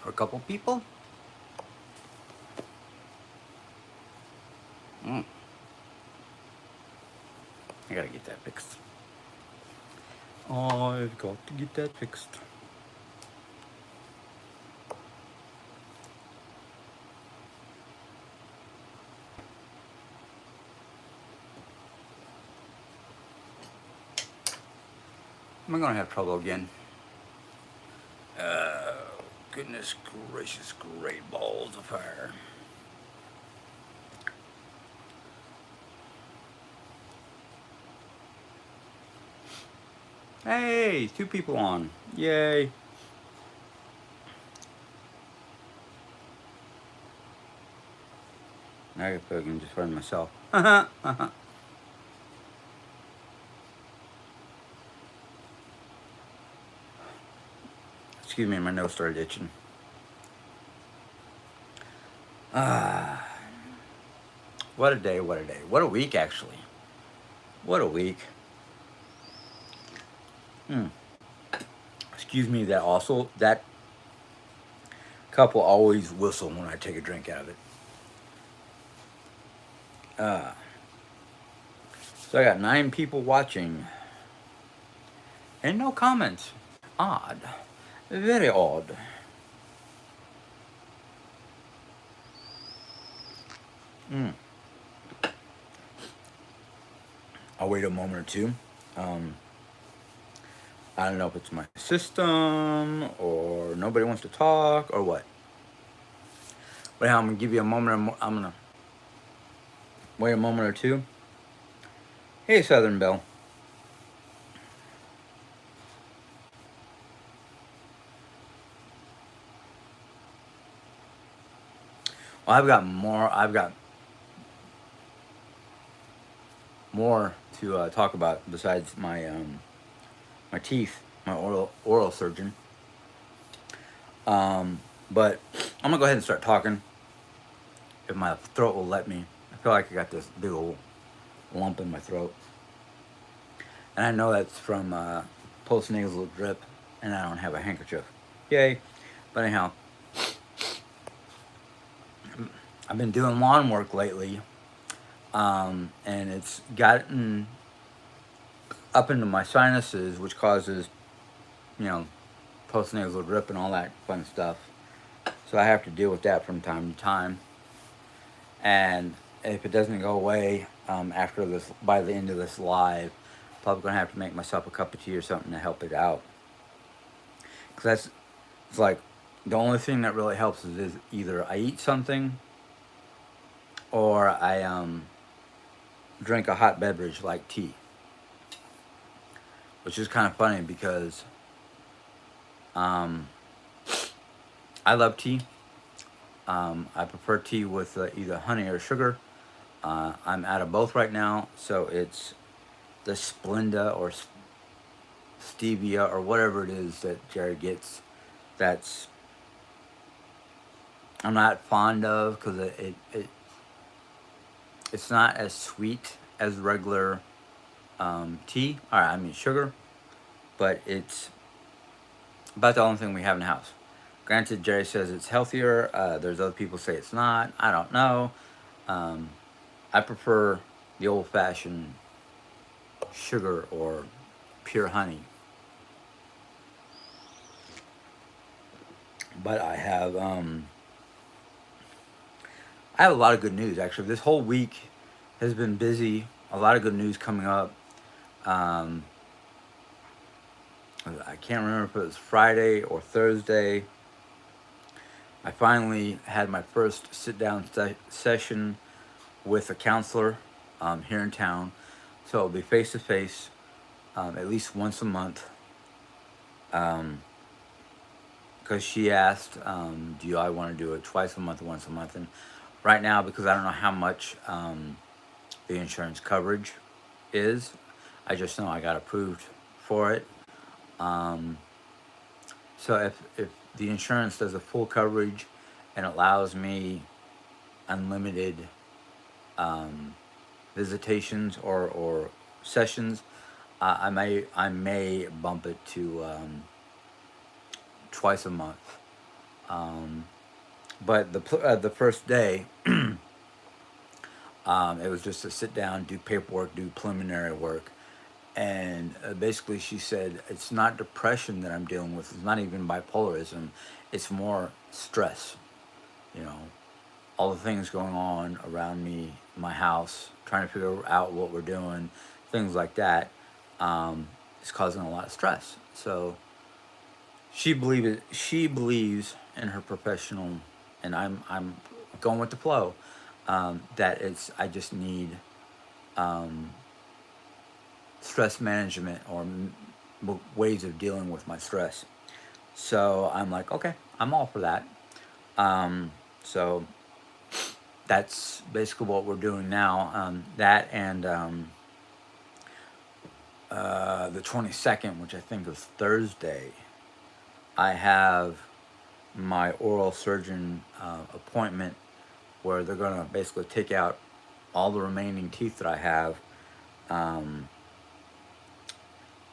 for a couple people. I gotta get that fixed. I've got to get that fixed. Am I gonna have trouble again? Goodness gracious, great balls of fire. Hey, 2 people on. Yay. Now I can just find myself. Excuse me, my nose started itching. What a day, what a day. What a week, actually. What a week. Excuse me, that cup will always whistle when I take a drink out of it. So I got 9 people watching. And no comments. Odd. Very odd. I'll wait a moment or two. I don't know if it's my system or nobody wants to talk or what. But I'm gonna give you a moment. I'm gonna wait a moment or two. Hey, Southern Belle. Well, I've got more to talk about besides my teeth, my oral surgeon. But I'm gonna go ahead and start talking. If my throat will let me. I feel like I got this big old lump in my throat, and I know that's from post-nasal drip, and I don't have a handkerchief. Yay! But anyhow, I've been doing lawn work lately, and it's gotten up into my sinuses, which causes, you know, post-nasal drip and all that fun stuff. So I have to deal with that from time to time. And if it doesn't go away after this, by the end of this live, I'm probably gonna have to make myself a cup of tea or something to help it out. Cause it's like the only thing that really helps is either I eat something or I drink a hot beverage like tea, which is kind of funny because I love tea. I prefer tea with either honey or sugar. I'm out of both right now, so it's the Splenda or stevia or whatever it is that Jared gets. That's I'm not fond of because it's not as sweet as regular tea. Or I mean sugar, but it's about the only thing we have in the house. Granted, Jerry says it's healthier. There's other people say it's not. I don't know. I prefer the old-fashioned sugar or pure honey. But I have a lot of good news actually. This whole week has been busy. A lot of good news coming up. Um, I can't remember if it was Friday or Thursday. I finally had my first sit-down session with a counselor here in town. So it'll be face-to-face at least once a month. Because she asked, do I want to do it twice a month or once a month? And right now, because I don't know how much the insurance coverage is, I just know I got approved for it. So if the insurance does a full coverage and allows me unlimited visitations or sessions, I may bump it to twice a month. Um, but the first day, it was just to sit down, do paperwork, do preliminary work, and basically she said it's not depression that I'm dealing with. It's not even bipolarism. It's more stress. You know, all the things going on around me, my house, trying to figure out what we're doing, things like that, is causing a lot of stress. So she believes in her professional, and I'm going with the flow. That it's I just need um, stress management or ways of dealing with my stress. So I'm like, okay, I'm all for that. So that's basically what we're doing now. That and the 22nd, which I think is Thursday, I have my oral surgeon appointment where they're going to basically take out all the remaining teeth that I have, um,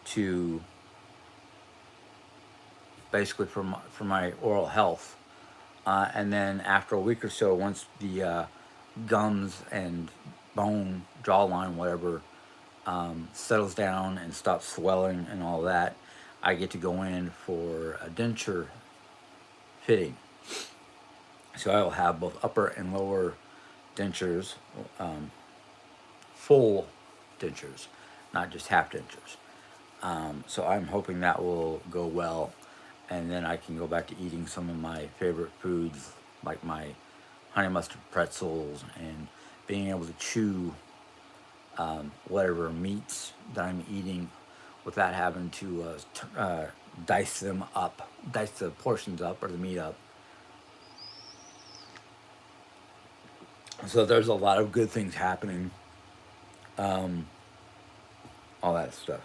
to basically for my oral health. And then after a week or so, once the gums and bone, jawline, whatever, settles down and stops swelling and all that, I get to go in for a denture fitting. So I will have both upper and lower dentures, um, full dentures, not just half dentures. So I'm hoping that will go well, and then I can go back to eating some of my favorite foods, like my honey mustard pretzels, and being able to chew whatever meats that I'm eating without having to dice them up, dice the portions up or the meat up. So there's a lot of good things happening, um, all that stuff.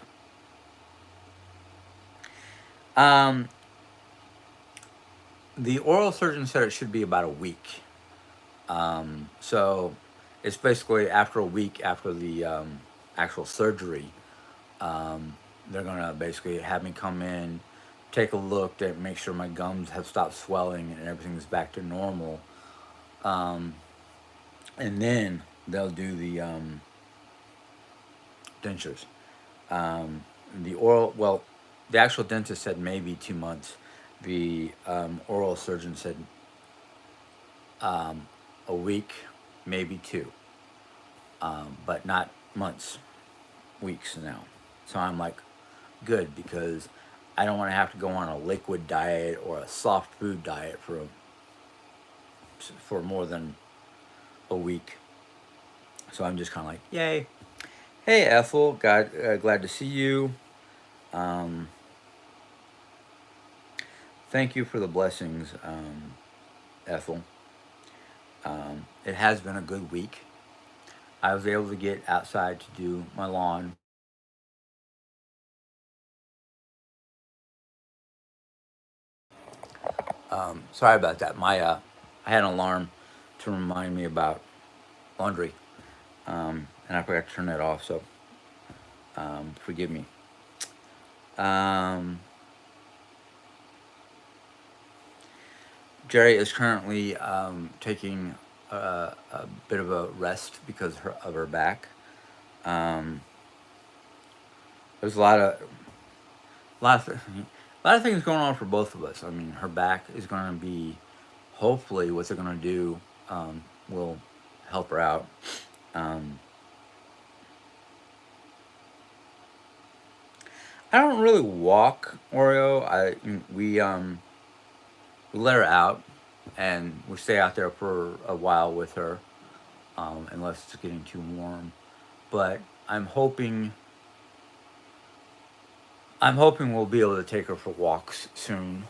Um, the oral surgeon said it should be about a week. So it's basically after a week after the actual surgery, they're gonna basically have me come in, take a look to make sure my gums have stopped swelling and everything's back to normal, um, and then they'll do the dentures. Um, the oral, well, the actual dentist said maybe 2 months. The oral surgeon said a week, maybe two, but not months, weeks now. So I'm like, good, because I don't want to have to go on a liquid diet or a soft food diet for more than a week. So I'm just kind of like, yay. Hey Ethel, glad to see you. Um, Thank you for the blessings, Ethel. It has been a good week. I was able to get outside to do my lawn. Sorry about that. I had an alarm to remind me about laundry, and I forgot to turn that off. So forgive me. Um, Jerry is currently taking a bit of a rest because of her back. Um, there's a lot of things going on for both of us. I mean, her back is going to be, hopefully, what they're going to do will help her out. Um, I don't really walk Oreo. We let her out, and we stay out there for a while with her, unless it's getting too warm. But I'm hoping we'll be able to take her for walks soon,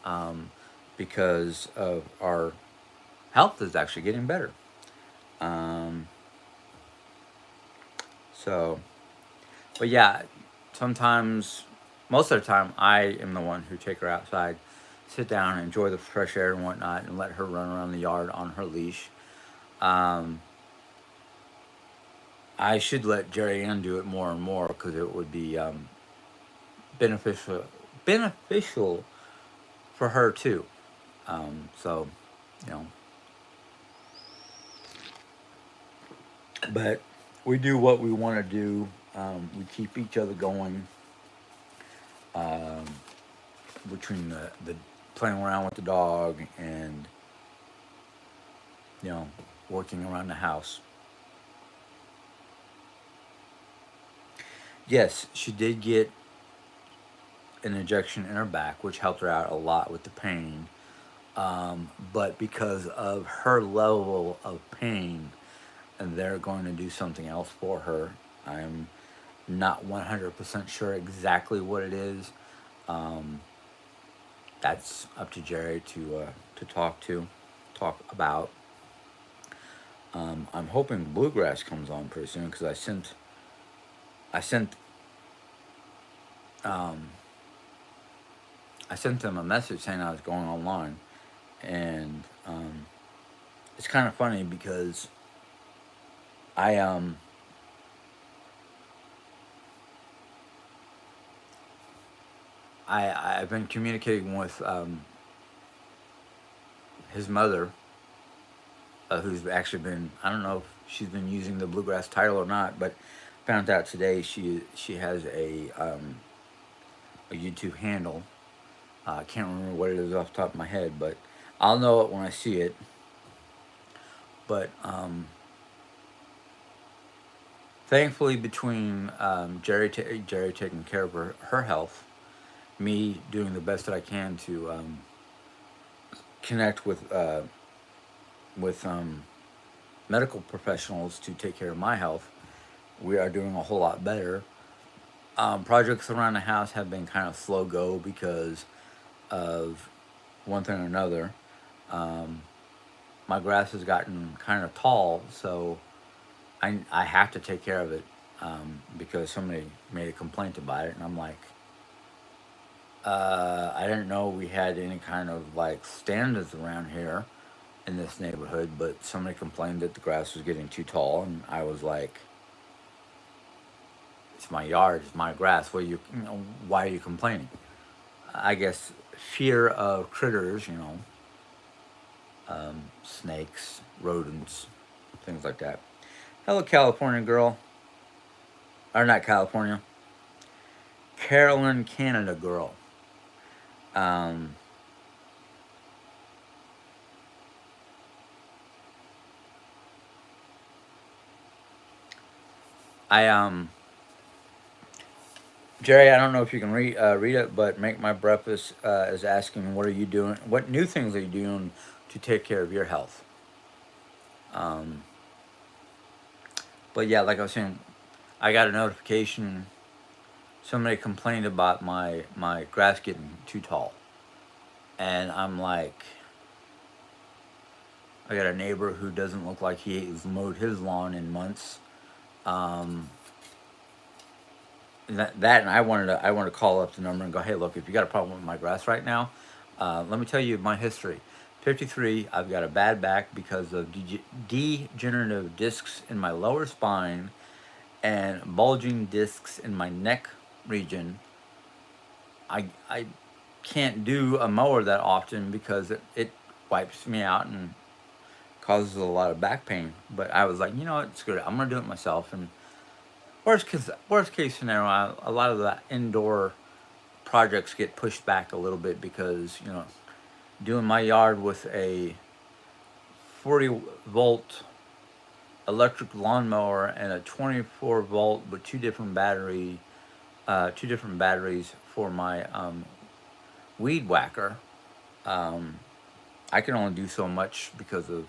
um, because of our health is actually getting better. Um, so, but yeah, sometimes, most of the time, I am the one who take her outside, sit down, enjoy the fresh air and whatnot, and let her run around the yard on her leash. Um, I should let Jerry Ann do it more and more because it would be beneficial beneficial for her too. So, you know, but we do what we want to do. We keep each other going, um, between the playing around with the dog and, you know, working around the house. Yes, she did get an injection in her back, which helped her out a lot with the pain. But because of her level of pain, they're going to do something else for her. I'm not 100% sure exactly what it is. Um, that's up to Jerry to talk about. I'm hoping bluegrass comes on pretty soon because I sent um, I sent them a message saying I was going online, and it's kind of funny because I I've been communicating with his mother, who's actually been, I don't know if she's been using the bluegrass title or not, but found out today she has a YouTube handle. I can't remember what it is off the top of my head, but I'll know it when I see it. But thankfully, between Jerry taking care of her health, me doing the best that I can to connect with medical professionals to take care of my health, we are doing a whole lot better. Projects around the house have been kind of slow go because of one thing or another. Um, my grass has gotten kind of tall, so I have to take care of it, because somebody made a complaint about it, and I'm like, I didn't know we had any kind of like standards around here in this neighborhood, but somebody complained that the grass was getting too tall, and I was like, it's my yard, it's my grass. What are you know, why are you complaining? I guess fear of critters, snakes, rodents, things like that. Hello, California girl, or not California, Carolyn, Canada girl. Um, I Jerry, I don't know if you can read it, but make my breakfast is asking, what are you doing? What new things are you doing to take care of your health? Um, but yeah, like I was saying, I got a notification. Somebody complained about my grass getting too tall, and I'm like, I got a neighbor who doesn't look like he's mowed his lawn in months. Um, and I wanted to call up the number and go, hey, look, if you got a problem with my grass right now, let me tell you my history. 53, I've got a bad back because of degenerative discs in my lower spine and bulging discs in my neck region. I can't do a mower that often because it wipes me out and causes a lot of back pain. But I was like, you know what, screw it, I'm gonna do it myself. And worst case scenario, a lot of the indoor projects get pushed back a little bit because doing my yard with a 40-volt electric lawnmower and a 24-volt with two different batteries for my weed whacker. Um, I can only do so much because of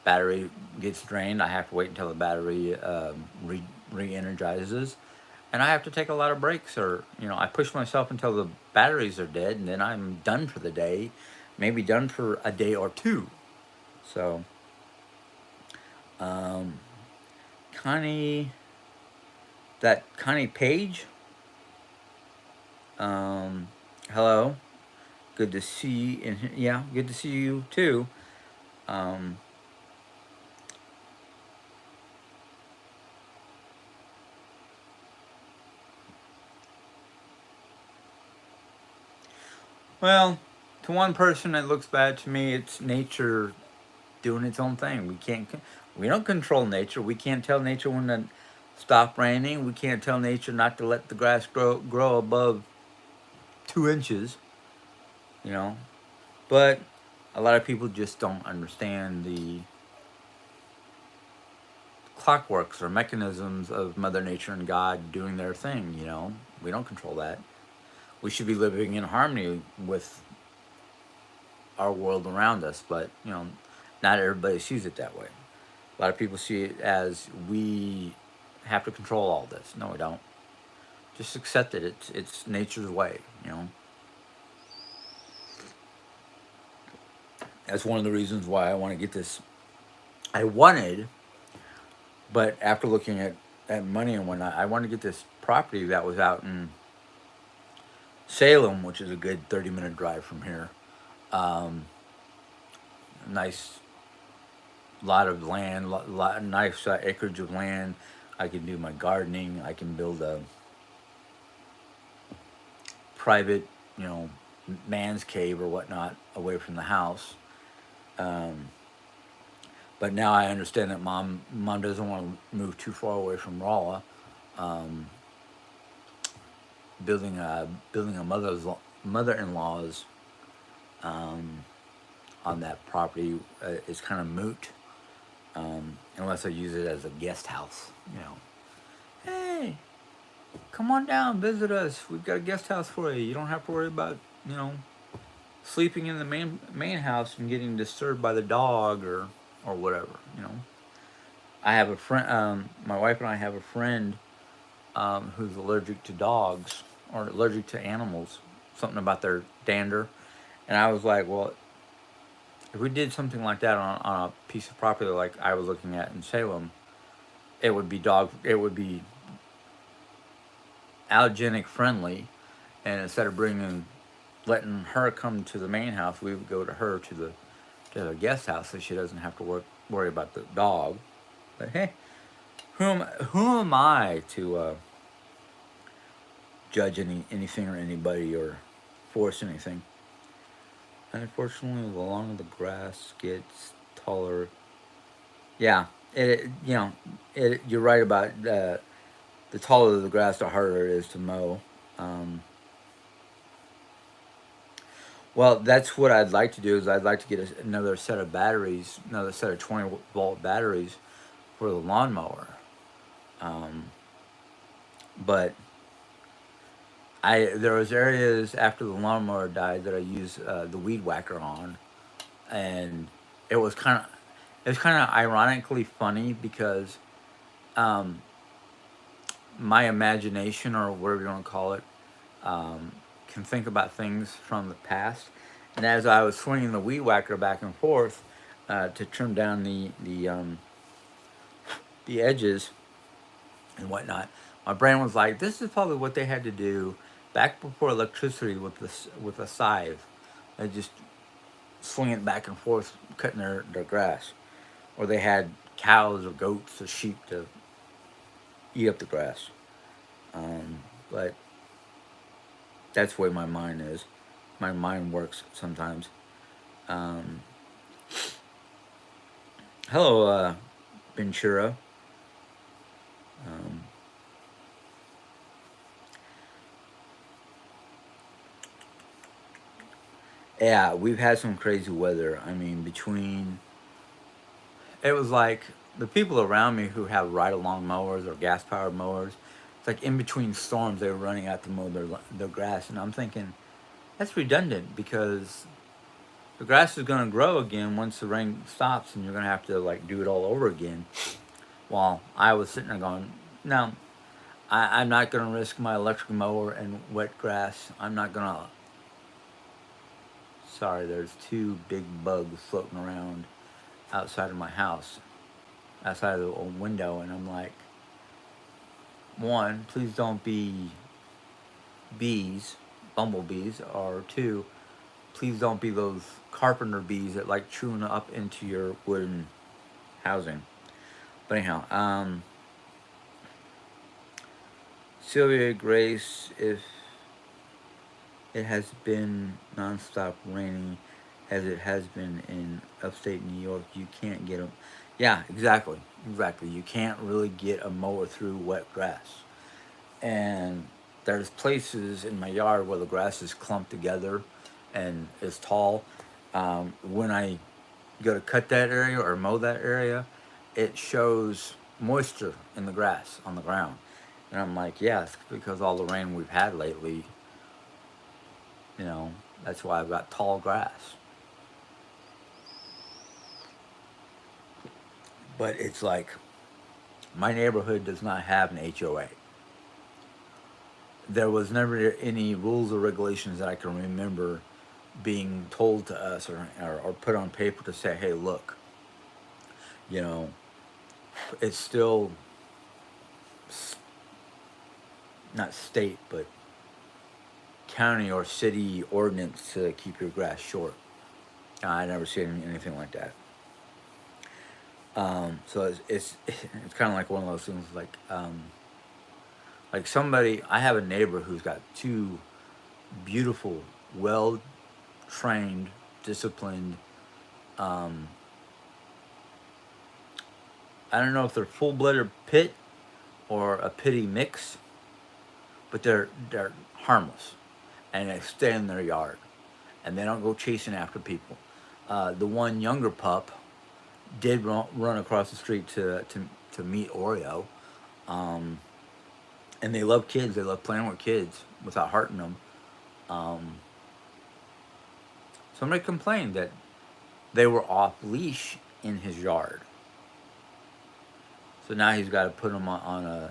battery gets drained. I have to wait until the battery re-energizes, and I have to take a lot of breaks, or I push myself until the batteries are dead, and then I'm done for the day, maybe done for a day or two. So, um, Connie, that Connie Page, um, hello, good to see you. Yeah, good to see you too. Um, well, To one person, it looks bad. To me, it's nature doing its own thing. We don't control nature. We can't tell nature when to stop raining. We can't tell nature not to let the grass grow above 2 inches. You know, but a lot of people just don't understand the clockworks or mechanisms of Mother Nature and God doing their thing. We don't control that. We should be living in harmony with our world around us, but not everybody sees it that way. A lot of people see it as we have to control all this. No, we don't. Just accept it. It's nature's way. That's one of the reasons why I want to get this. I wanted, but after looking at money and whatnot, I wanted to get this property that was out in Salem, which is a good 30-minute drive from here. Nice lot of land, nice acreage of land. I can do my gardening. I can build a private, man's cave or whatnot away from the house. Um, but now I understand that mom doesn't want to move too far away from Rolla. Um, building a mother-in-law's um, on that property is kind of moot, unless I use it as a guest house. Hey, come on down, visit us. We've got a guest house for you. You don't have to worry about sleeping in the main house and getting disturbed by the dog or whatever. I have a friend. My wife and I have a friend who's allergic to dogs or allergic to animals. Something about their dander, and I was like, well, if we did something like that on a piece of property like I was looking at in Salem, it would be allergenic friendly, and instead of letting her come to the main house, we would go to her to the guest house, so she doesn't have to worry about the dog. But hey, who am I to judge anything or anybody or force anything? And unfortunately, the longer the grass gets taller, yeah, you're right about the taller the grass, the harder it is to mow. Um, well, that's what I'd like to do. Is I'd like to get another set of batteries, another set of 20-volt batteries for the lawnmower. Um, but there was areas after the lawnmower died that I used the weed whacker on, and it was kind of ironically funny because um, my imagination, or whatever you want to call it, can think about things from the past. And as I was swinging the weed whacker back and forth to trim down the edges and whatnot, my brain was like, "This is probably what they had to do back before electricity with a scythe. They just swing it back and forth, cutting their grass, or they had cows or goats or sheep to eat up the grass." But that's the way my mind is. My mind works sometimes. Um, Hello, Ventura. Um, yeah, we've had some crazy weather. I mean, it was like the people around me who have ride-along mowers or gas-powered mowers. It's like in between storms, they were running out to mow their grass, and I'm thinking that's redundant because the grass is going to grow again once the rain stops, and you're going to have to like do it all over again. While I was sitting there going, no, I'm not going to risk my electric mower and wet grass. I'm not going to. Sorry, there's two big bugs floating around outside of my house, outside of the window, and I'm like, one, please don't be bees, bumblebees, or two, please don't be those carpenter bees that like chewing up into your wooden housing. But anyhow, Sylvia Grace, It has been nonstop raining as it has been in upstate New York. You can't get them. Yeah, exactly. Exactly. You can't really get a mower through wet grass. And there's places in my yard where the grass is clumped together and is tall. When I go to cut that area or mow that area, it shows moisture in the grass on the ground. And I'm like, yeah, it's because all the rain we've had lately, you know, that's why I've got tall grass. But it's like my neighborhood does not have an HOA. There was never any rules or regulations that I can remember being told to us or put on paper to say, hey, look, you know, it's still not state, but county or city ordinance to keep your grass short. I never seen anything like that. So it's kind of like one of those things like somebody. I have a neighbor who's got two beautiful, well trained, disciplined. Um, I don't know if they're full blooded pit or a pitty mix, but they're harmless, and they stay in their yard, and they don't go chasing after people. The one younger pup did run across the street to meet Oreo, um, and they love kids. They love playing with kids without hurting them. Um, Somebody complained that they were off leash in his yard, so now he's got to put them on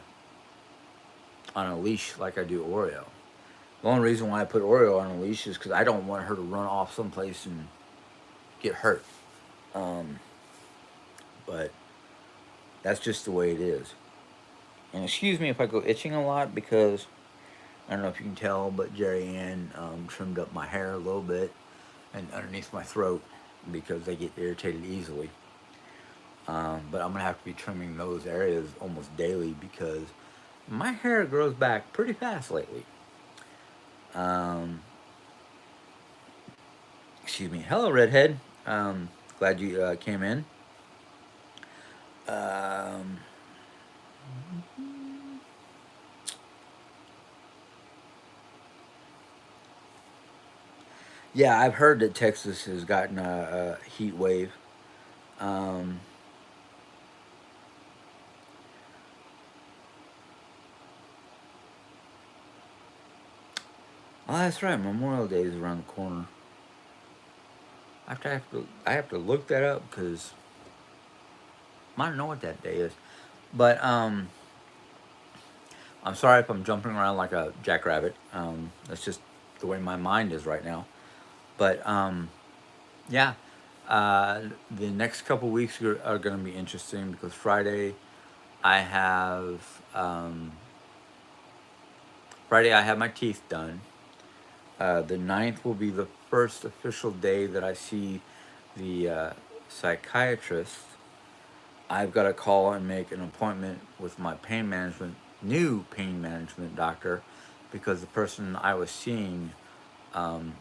a leash like I do Oreo. The only reason why I put Oreo on a leash is because I don't want her to run off someplace and get hurt. Um, but that's just the way it is. And excuse me if I go itching a lot because I don't know if you can tell, but Jerry Ann trimmed up my hair a little bit and underneath my throat because they get irritated easily. But I'm gonna have to be trimming those areas almost daily because my hair grows back pretty fast lately. Um, Excuse me. Hello, redhead. Glad you came in. Um, yeah, I've heard that Texas has gotten a heat wave. Um, oh, that's right. Memorial Day is around the corner. I have to look that up because I don't know what that day is. But I'm sorry if I'm jumping around like a jackrabbit. That's just the way my mind is right now. But yeah, the next couple weeks are going to be interesting because I have um, Friday I have my teeth done. The ninth will be the first official day that I see the psychiatrist. I've got to call and make an appointment with my new pain management doctor, because the person I was seeing um,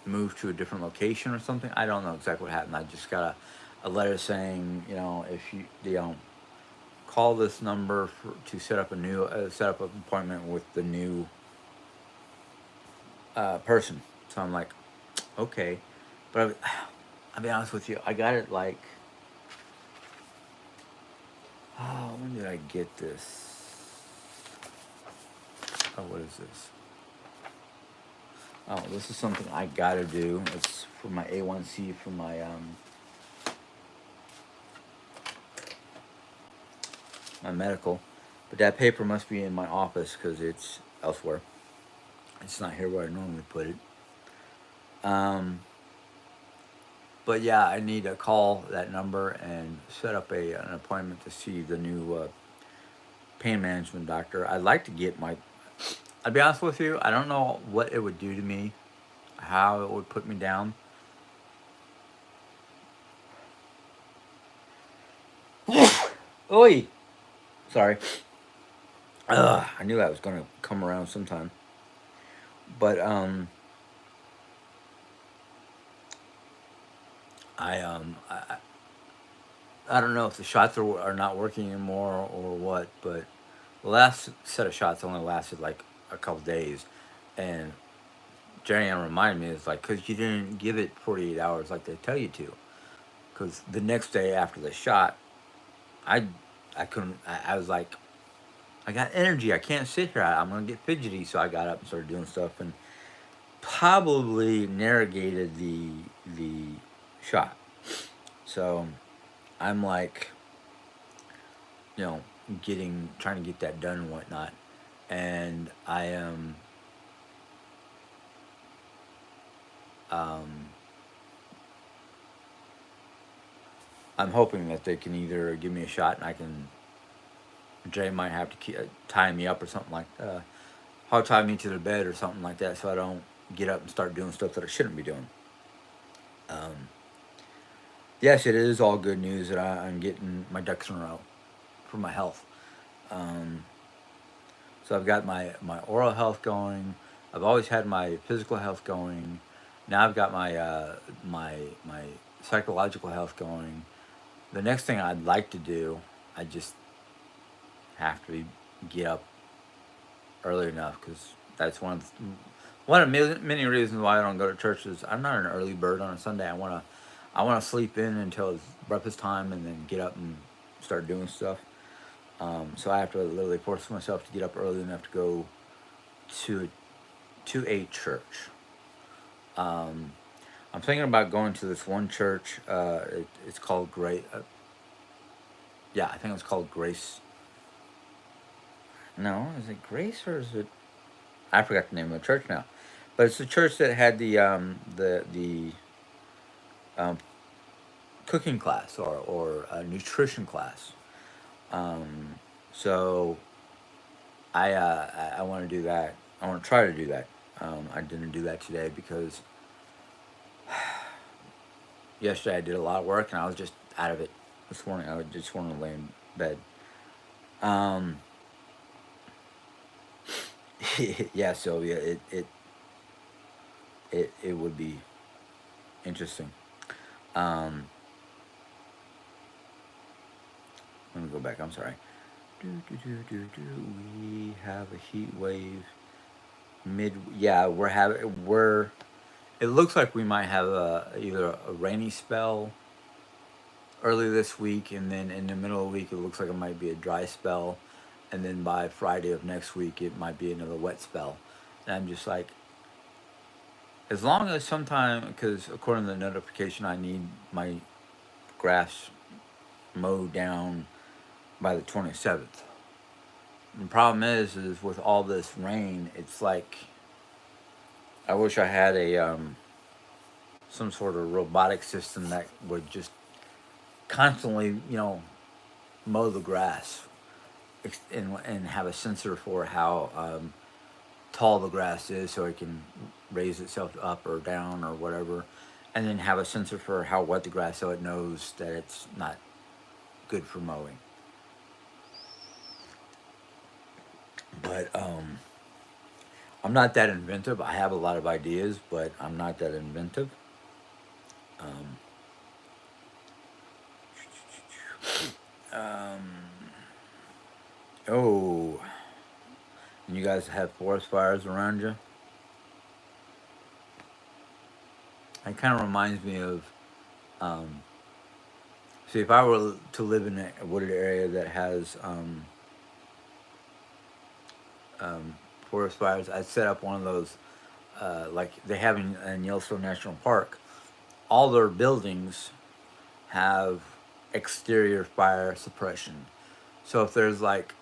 moved to a different location or something. I don't know exactly what happened. I just got a letter saying, if you know, call this number to set up an appointment with the new person. So I'm like, okay, but I'll be honest with you, I got it like, oh, when did I get this? Oh, what is this? Oh, this is something I gotta do. It's for my A1C for my medical, but that paper must be in my office because it's elsewhere. It's not here where I normally put it. Um, but yeah, I need to call that number and set up an appointment to see the new pain management doctor. I'd like to get my. I'll be honest with you. I don't know what it would do to me, how it would put me down. Oi, sorry. I knew that was gonna come around sometime. But I I don't know if the shots are not working anymore or what, but the last set of shots only lasted like a couple days, and Jerry Ann reminded me, it's like, because you didn't give it 48 hours like they tell you to. Because the next day after the shot, I I couldn't. I was like, I got energy. I can't sit here. I'm gonna get fidgety. So I got up and started doing stuff, and probably narrogated the shot. So I'm like, you know, getting trying to get that done and whatnot, and I am um, I'm hoping that they can either give me a shot and I can. Jay might have to tie me up or something like hog tie me to the bed or something like that, so I don't get up and start doing stuff that I shouldn't be doing. Um, yes, it is all good news that I'm getting my ducks in a row for my health. Um, so I've got my oral health going. I've always had my physical health going. Now I've got my psychological health going. The next thing I'd like to do, I just have to get up early enough because that's one of many reasons why I don't go to church is I'm not an early bird on a Sunday. I wanna sleep in until it's breakfast time and then get up and start doing stuff. So I have to literally force myself to get up early enough to go to a church. Um, I'm thinking about going to this one church. It's called Grace. Yeah, I think it's called Grace. No, is it Grace or is it? I forgot the name of the church now. But it's the church that had the um, cooking class or a nutrition class. Um, so I want to do that. I want to try to do that. I didn't do that today because yesterday I did a lot of work and I was just out of it. This morning I just wanted to lay in bed. Um, yeah, Sylvia, it would be interesting. Um, Let me go back. I'm sorry. We have a heat wave mid. Yeah, we're. It looks like we might have either a rainy spell early this week, and then in the middle of the week, it looks like it might be a dry spell, and then by Friday of next week, it might be another wet spell. And I'm just like, as long as sometime, because according to the notification, I need my grass mowed down by the 27th. The problem is with all this rain, it's like I wish I had a some sort of robotic system that would just constantly, mow the grass and have a sensor for how tall the grass is, so it can raise itself up or down or whatever, and then have a sensor for how wet the grass, so it knows that it's not good for mowing. But I'm not that inventive. I have a lot of ideas, but I'm not that inventive. Um, um, oh, and you guys have forest fires around you? It kind of reminds me of, um, see, if I were to live in a wooded area that has um, forest fires, I'd set up one of those, like they have in Yellowstone National Park. All their buildings have exterior fire suppression. So if there's like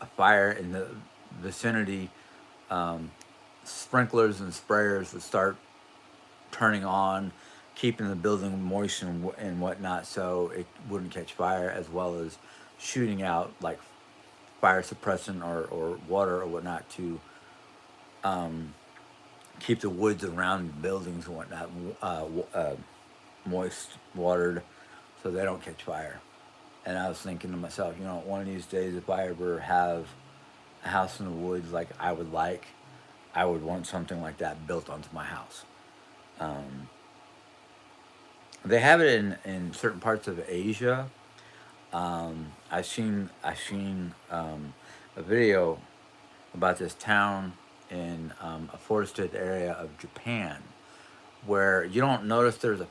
a fire in the vicinity, um, sprinklers and sprayers would start turning on, keeping the building moist and whatnot, so it wouldn't catch fire, as well as shooting out like fire suppressant or water or whatnot to um, keep the woods around the buildings and whatnot moist, watered, so they don't catch fire. And I was thinking to myself, one of these days, if I ever have a house in the woods like I would like, I would want something like that built onto my house. Um, they have it in certain parts of Asia. I've seen a video about this town in a forested area of Japan where you don't notice there's a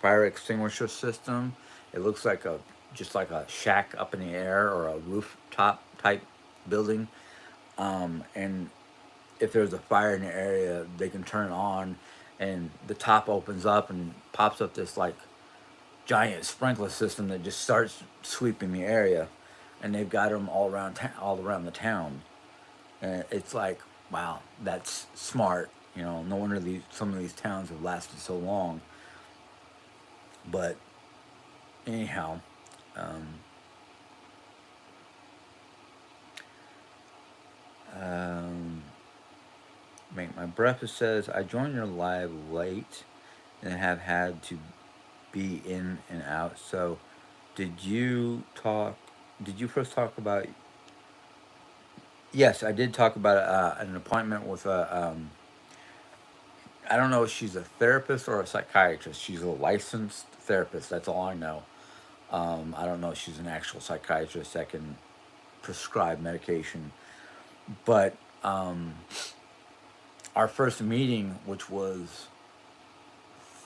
fire extinguisher system. It looks like a just like a shack up in the air or a rooftop type building. And if there's a fire in the area, they can turn it on, and the top opens up and pops up this like giant sprinkler system that just starts sweeping the area, and they've got them all around the town. And it's like, wow, that's smart. No wonder some of these towns have lasted so long. But anyhow, um, um, make my breakfast says I joined your live late and have had to be in and out. So, did you talk? Did you first talk about? Yes, I did talk about an appointment with a. I don't know if she's a therapist or a psychiatrist. She's a licensed therapist. That's all I know. I don't know if she's an actual psychiatrist that can prescribe medication. But our first meeting, which was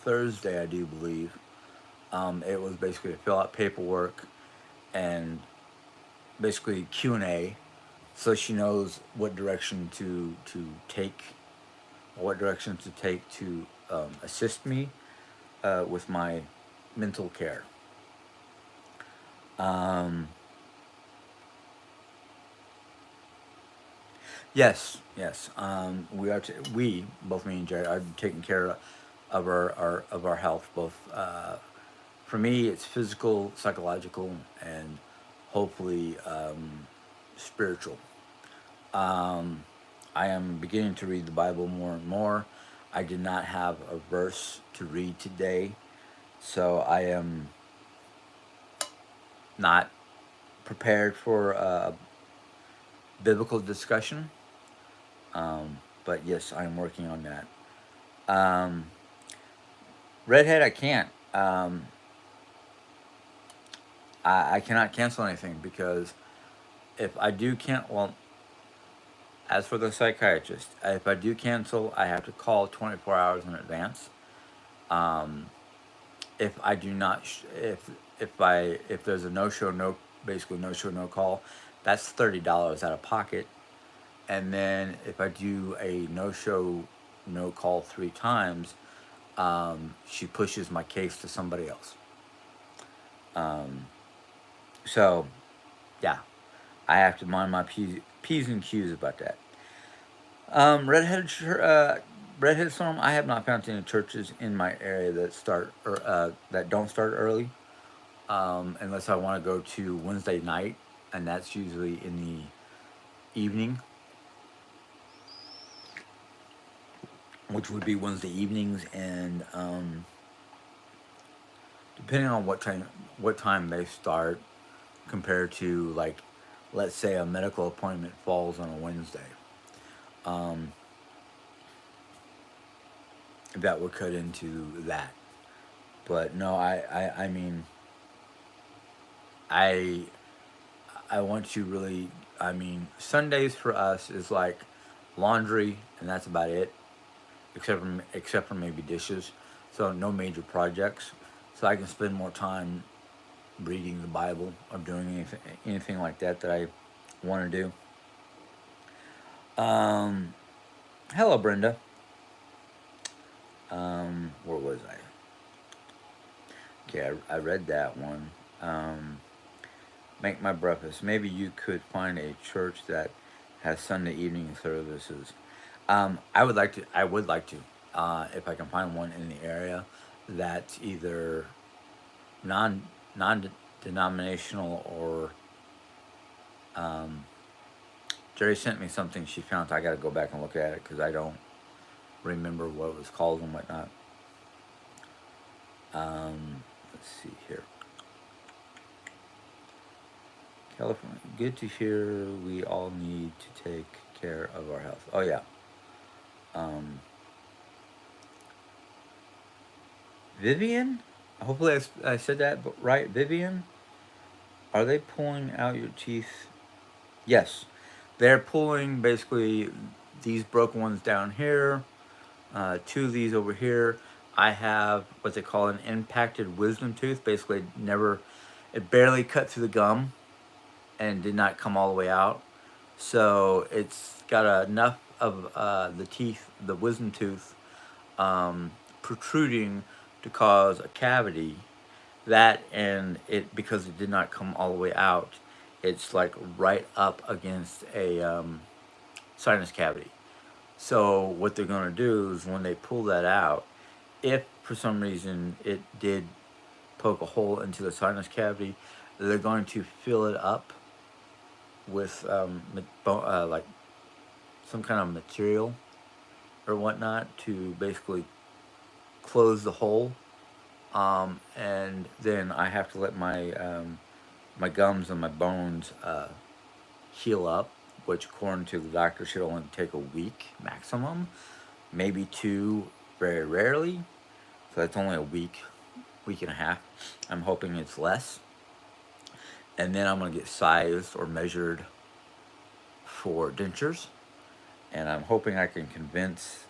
Thursday, I do believe, it was basically to fill out paperwork and basically Q&A, so she knows what direction to take, what direction to take to assist me with my mental care. Um, yes, yes. We both me and Jerry are taking care of our health. Both for me, it's physical, psychological, and hopefully spiritual. Um, I am beginning to read the Bible more and more. I did not have a verse to read today, so I am not prepared for a biblical discussion. But yes, I'm working on that. Um, Redhead, I can't. I cannot cancel anything because if I do can't, well, as for the psychiatrist, if I do cancel, I have to call 24 hours in advance. Um, if I do not, if there's a no show, basically no show, no call, that's $30 out of pocket. And then if I do a no show, no call 3 times, she pushes my case to somebody else. Um, so yeah, I have to mind my p's and q's about that. Redheaded Redhead Storm. I have not found any churches in my area that start or that don't start early, unless I want to go to Wednesday night, and that's usually in the evening, which would be Wednesday evenings, and depending on what time they start, compared to like, let's say a medical appointment falls on a Wednesday, um, that would cut into that. But no, I mean, I I want to really. I mean, Sundays for us is like laundry, and that's about it, except for maybe dishes. So no major projects. So I can spend more time reading the Bible or doing anything like that I want to do. Hello, Brenda. Where was I? Okay, I read that one. Make my breakfast. Maybe you could find a church that has Sunday evening services. I would like to. I would like to, if I can find one in the area that's either non denominational or. Um, Jerry sent me something she found. I got to go back and look at it because I don't remember what it was called and whatnot. Let's see here. California. Good to hear. We all need to take care of our health. Oh yeah. Um, Vivian, hopefully I said that right. Vivian, are they pulling out your teeth? Yes, they're pulling basically these broken ones down here, two of these over here. I have what they call an impacted wisdom tooth. Basically, never, it barely cut through the gum and did not come all the way out. So it's got enough of the teeth, the wisdom tooth, um, protruding to cause a cavity. That and it, because it did not come all the way out, it's like right up against a sinus cavity. So what they're going to do is when they pull that out, if for some reason it did poke a hole into the sinus cavity, they're going to fill it up with like some kind of material or whatnot to basically close the hole. And then I have to let my gums and my bones heal up, which according to the doctor should only take a week maximum, maybe two, very rarely. So that's only a week, week and a half. I'm hoping it's less. And then I'm gonna get sized or measured for dentures, and I'm hoping I can convince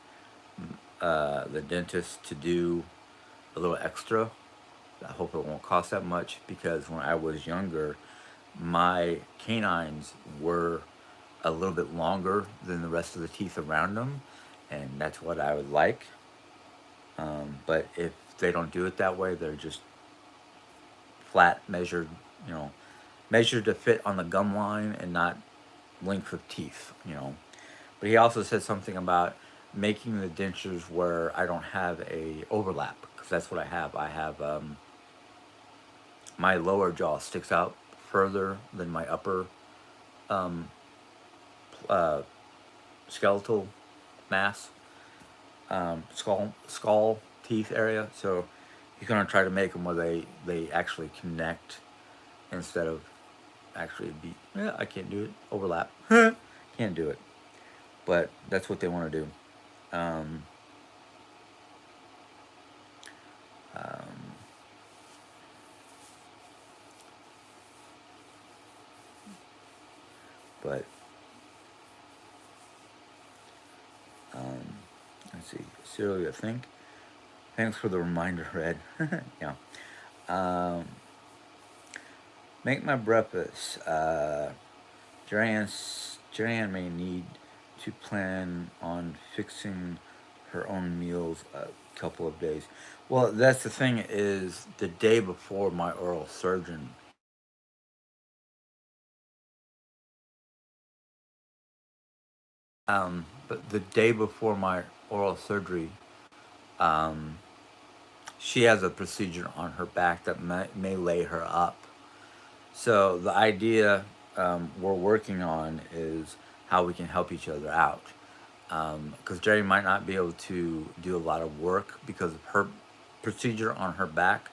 the dentist to do a little extra. I hope it won't cost that much because when I was younger, my canines were a little bit longer than the rest of the teeth around them, and that's what I would like. But if they don't do it that way, they're just flat measured, you know, measured to fit on the gum line and not length of teeth, you know. But he also said something about making the dentures where I don't have a overlap because that's what I have. I have my lower jaw sticks out further than my upper um, uh, skeletal mass, skull teeth area. So he's gonna try to make them where they actually connect instead of actually be. Yeah, I can't do it. Overlap. Can't do it. But that's what they want to do. Um, um, but um, let's see, Celia, think. Thanks for the reminder, Red. Yeah. Um, make my breakfast. Joanne may need to plan on fixing her own meals a couple of days. Well, that's the thing is the day before my oral surgeon. But the day before my oral surgery, um, she has a procedure on her back that may lay her up. So the idea we're working on is how we can help each other out. Because Jerry might not be able to do a lot of work because of her procedure on her back.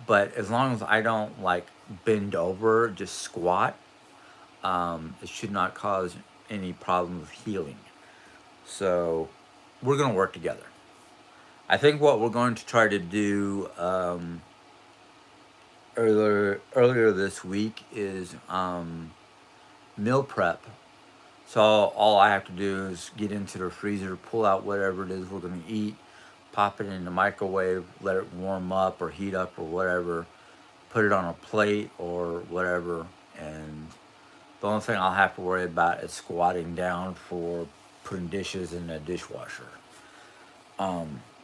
But as long as I don't like bend over, just squat, it should not cause any problems with healing. So we're going to work together. I think what we're going to try to do earlier this week is meal prep. So all I have to do is get into the freezer, pull out whatever it is we're going to eat, pop it in the microwave, let it warm up or heat up or whatever, put it on a plate or whatever, and the only thing I'll have to worry about is squatting down for putting dishes in the dishwasher.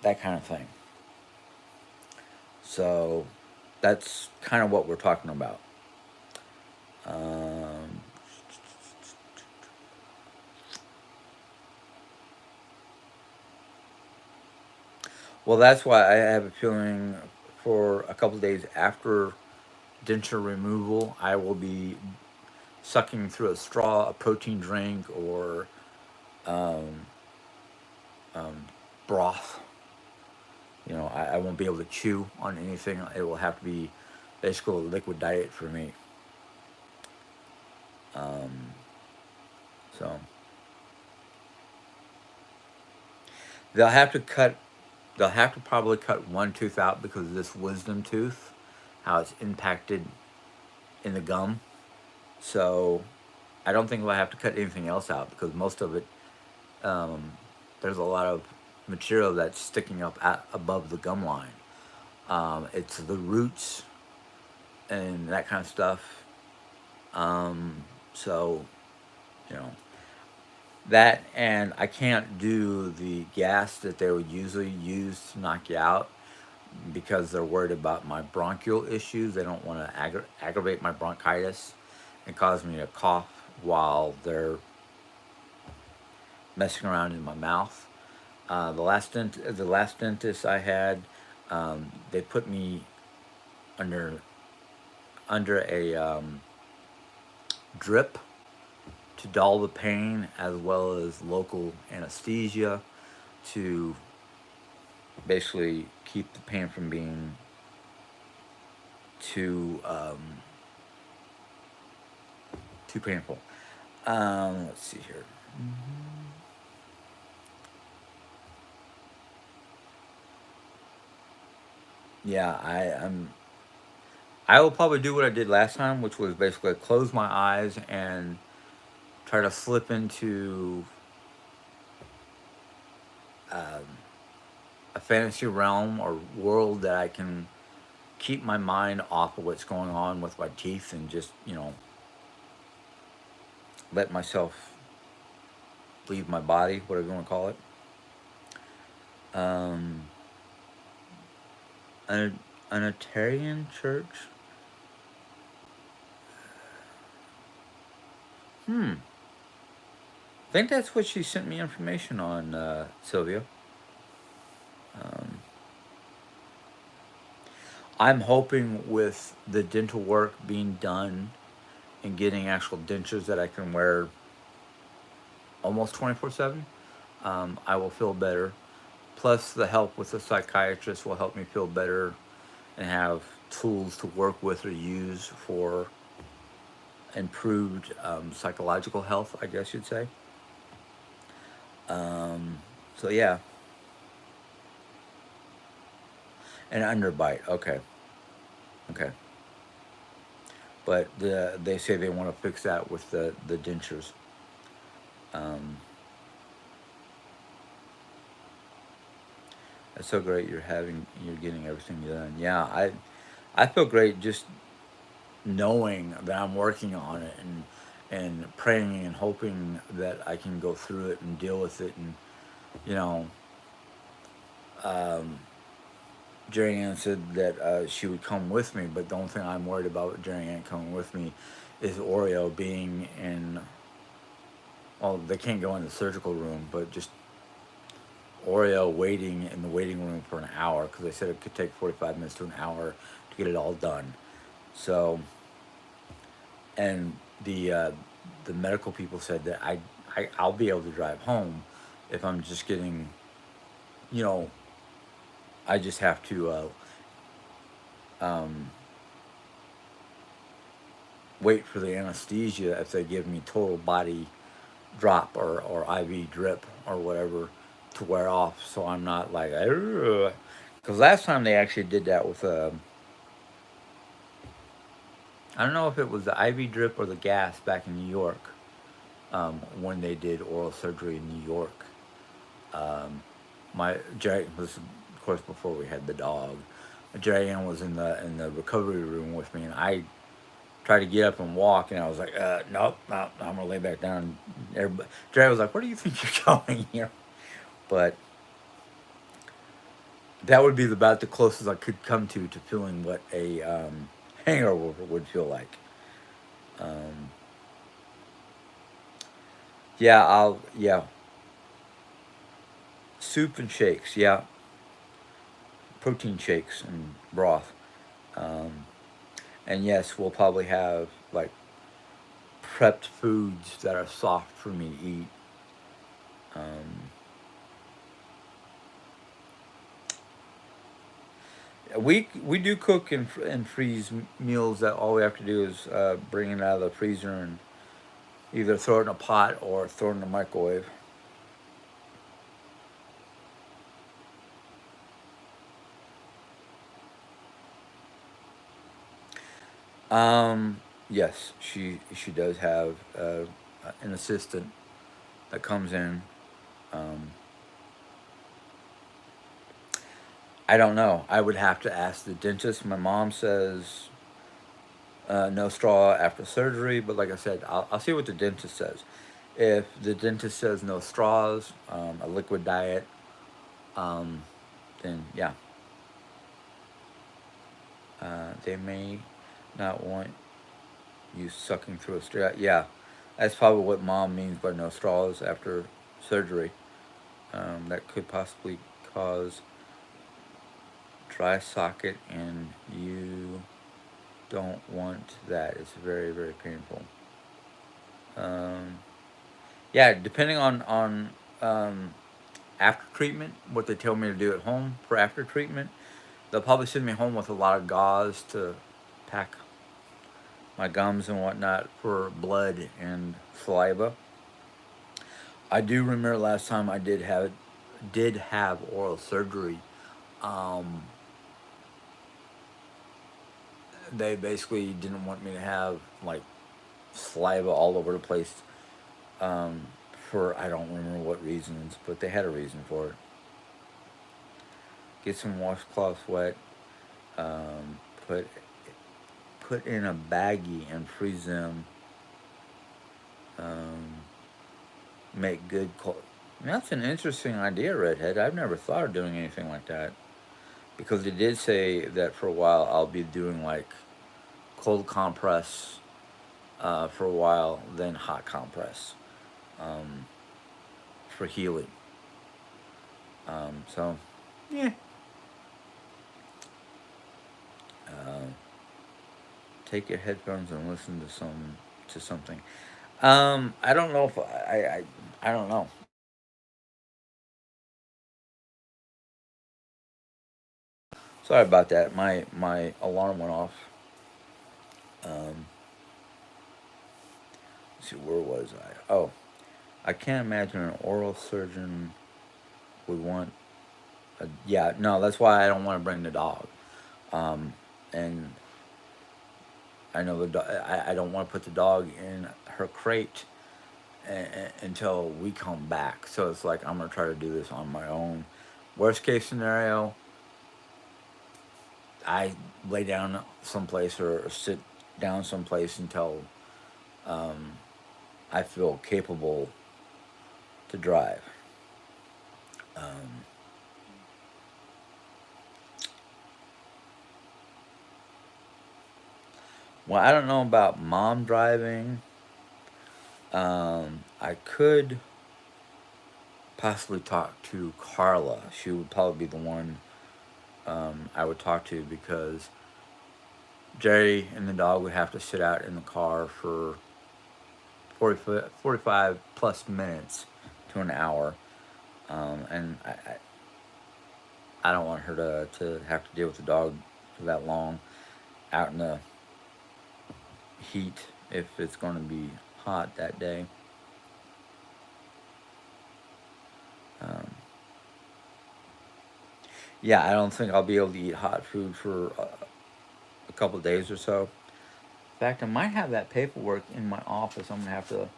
That kind of thing. So that's kind of what we're talking about. Um, well, that's why I have a feeling for a couple of days after denture removal, I will be sucking through a straw, a protein drink, or um, um, broth. You know, I won't be able to chew on anything. It will have to be basically a liquid diet for me. Um, so. They'll have to cut. They'll have to probably cut one tooth out because of this wisdom tooth, how it's impacted in the gum. So I don't think we'll have to cut anything else out because most of it, um, there's a lot of material that's sticking up above the gum line. It's the roots and that kind of stuff. Um, so, you know, that, and I can't do the gas that they would usually use to knock you out because they're worried about my bronchial issues. They don't want to aggravate my bronchitis and cause me to cough while they're messing around in my mouth. The last dentist I had, they put me under a drip to dull the pain, as well as local anesthesia to basically keep the pain from being too too painful. Let's see here. Yeah, I will probably do what I did last time, which was basically close my eyes and try to slip into um, a fantasy realm or world that I can keep my mind off of what's going on with my teeth and just, let myself leave my body, whatever you want to call it. Um, an Unitarian church? Hmm. I think that's what she sent me information on, Sylvia. Um, I'm hoping with the dental work being done and getting actual dentures that I can wear almost 24/7, I will feel better. Plus, the help with the psychiatrist will help me feel better and have tools to work with or use for improved psychological health, I guess you'd say. Um, so, yeah, an underbite. Okay, okay. But they say they want to fix that with the dentures. Um, that's so great you're getting everything done. Yeah, I feel great just knowing that I'm working on it and praying and hoping that I can go through it and deal with it. And you know, um, Jerry Ann said that she would come with me, but the only thing I'm worried about with Jerry Ann coming with me is Oreo being in. Well, they can't go in the surgical room, but just Oreo waiting in the waiting room for an hour because they said it could take 45 minutes to an hour to get it all done. So, and the medical people said that I'll be able to drive home if I'm just getting, you know, I just have to um, wait for the anesthesia if they give me total body drop or IV drip or whatever to wear off, so I'm not like, because last time they actually did that with I don't know if it was the IV drip or the gas back in New York, when they did oral surgery in New York. Um, my Jerry was, of course, before we had the dog. Jerry Ann was in the recovery room with me, and I tried to get up and walk, and I was like, nope, nope, I'm gonna lay back down. Everybody, Jerry was like, where do you think you're going here? But that would be about the closest I could come to feeling what a hangover would feel like. Um, yeah, soup and shakes, yeah, protein shakes and broth. Um, and yes, we'll probably have like prepped foods that are soft for me to eat. Um, we do cook and freeze meals that all we have to do is bring it out of the freezer and either throw it in a pot or throw it in the microwave. Yes, she does have an assistant that comes in. Um, I don't know. I would have to ask the dentist. My mom says no straw after surgery, but like I said, I'll see what the dentist says. If the dentist says no straws, a liquid diet, um, then yeah, they may not want you sucking through a straw. Yeah, that's probably what mom means by no straws after surgery. That could possibly cause dry socket, and you don't want that. It's very, very painful. Um, yeah, depending on um, after treatment, what they tell me to do at home for after treatment, they'll probably send me home with a lot of gauze to pack my gums and whatnot for blood and saliva. I do remember last time I did have oral surgery. Um, they basically didn't want me to have like saliva all over the place, um, for I don't remember what reasons, but they had a reason for it. Get some washcloths wet, um, put put in a baggie and freeze them. Um, make good cold. That's an interesting idea, Redhead. I've never thought of doing anything like that because they did say that for a while I'll be doing like cold compress for a while, then hot compress um, for healing. So yeah, uh, take your headphones and listen to something. I don't know if I don't know. Sorry about that. My alarm went off. Um, let's see, where was I? Oh, I can't imagine an oral surgeon would want. Yeah, no, that's why I don't want to bring the dog. Um, and I know I don't want to put the dog in her crate until we come back. So it's like I'm gonna try to do this on my own. Worst case scenario, I lay down someplace or sit down someplace until um, I feel capable to drive. Um, well, I don't know about mom driving. I could possibly talk to Carla. She would probably be the one I would talk to because Jerry and the dog would have to sit out in the car for 45 plus minutes to an hour. And I don't want her to have to deal with the dog for that long out in the heat if it's going to be hot that day. Um, yeah, I don't think I'll be able to eat hot food for a couple of days or so. In fact, I might have that paperwork in my office. I'm going to have to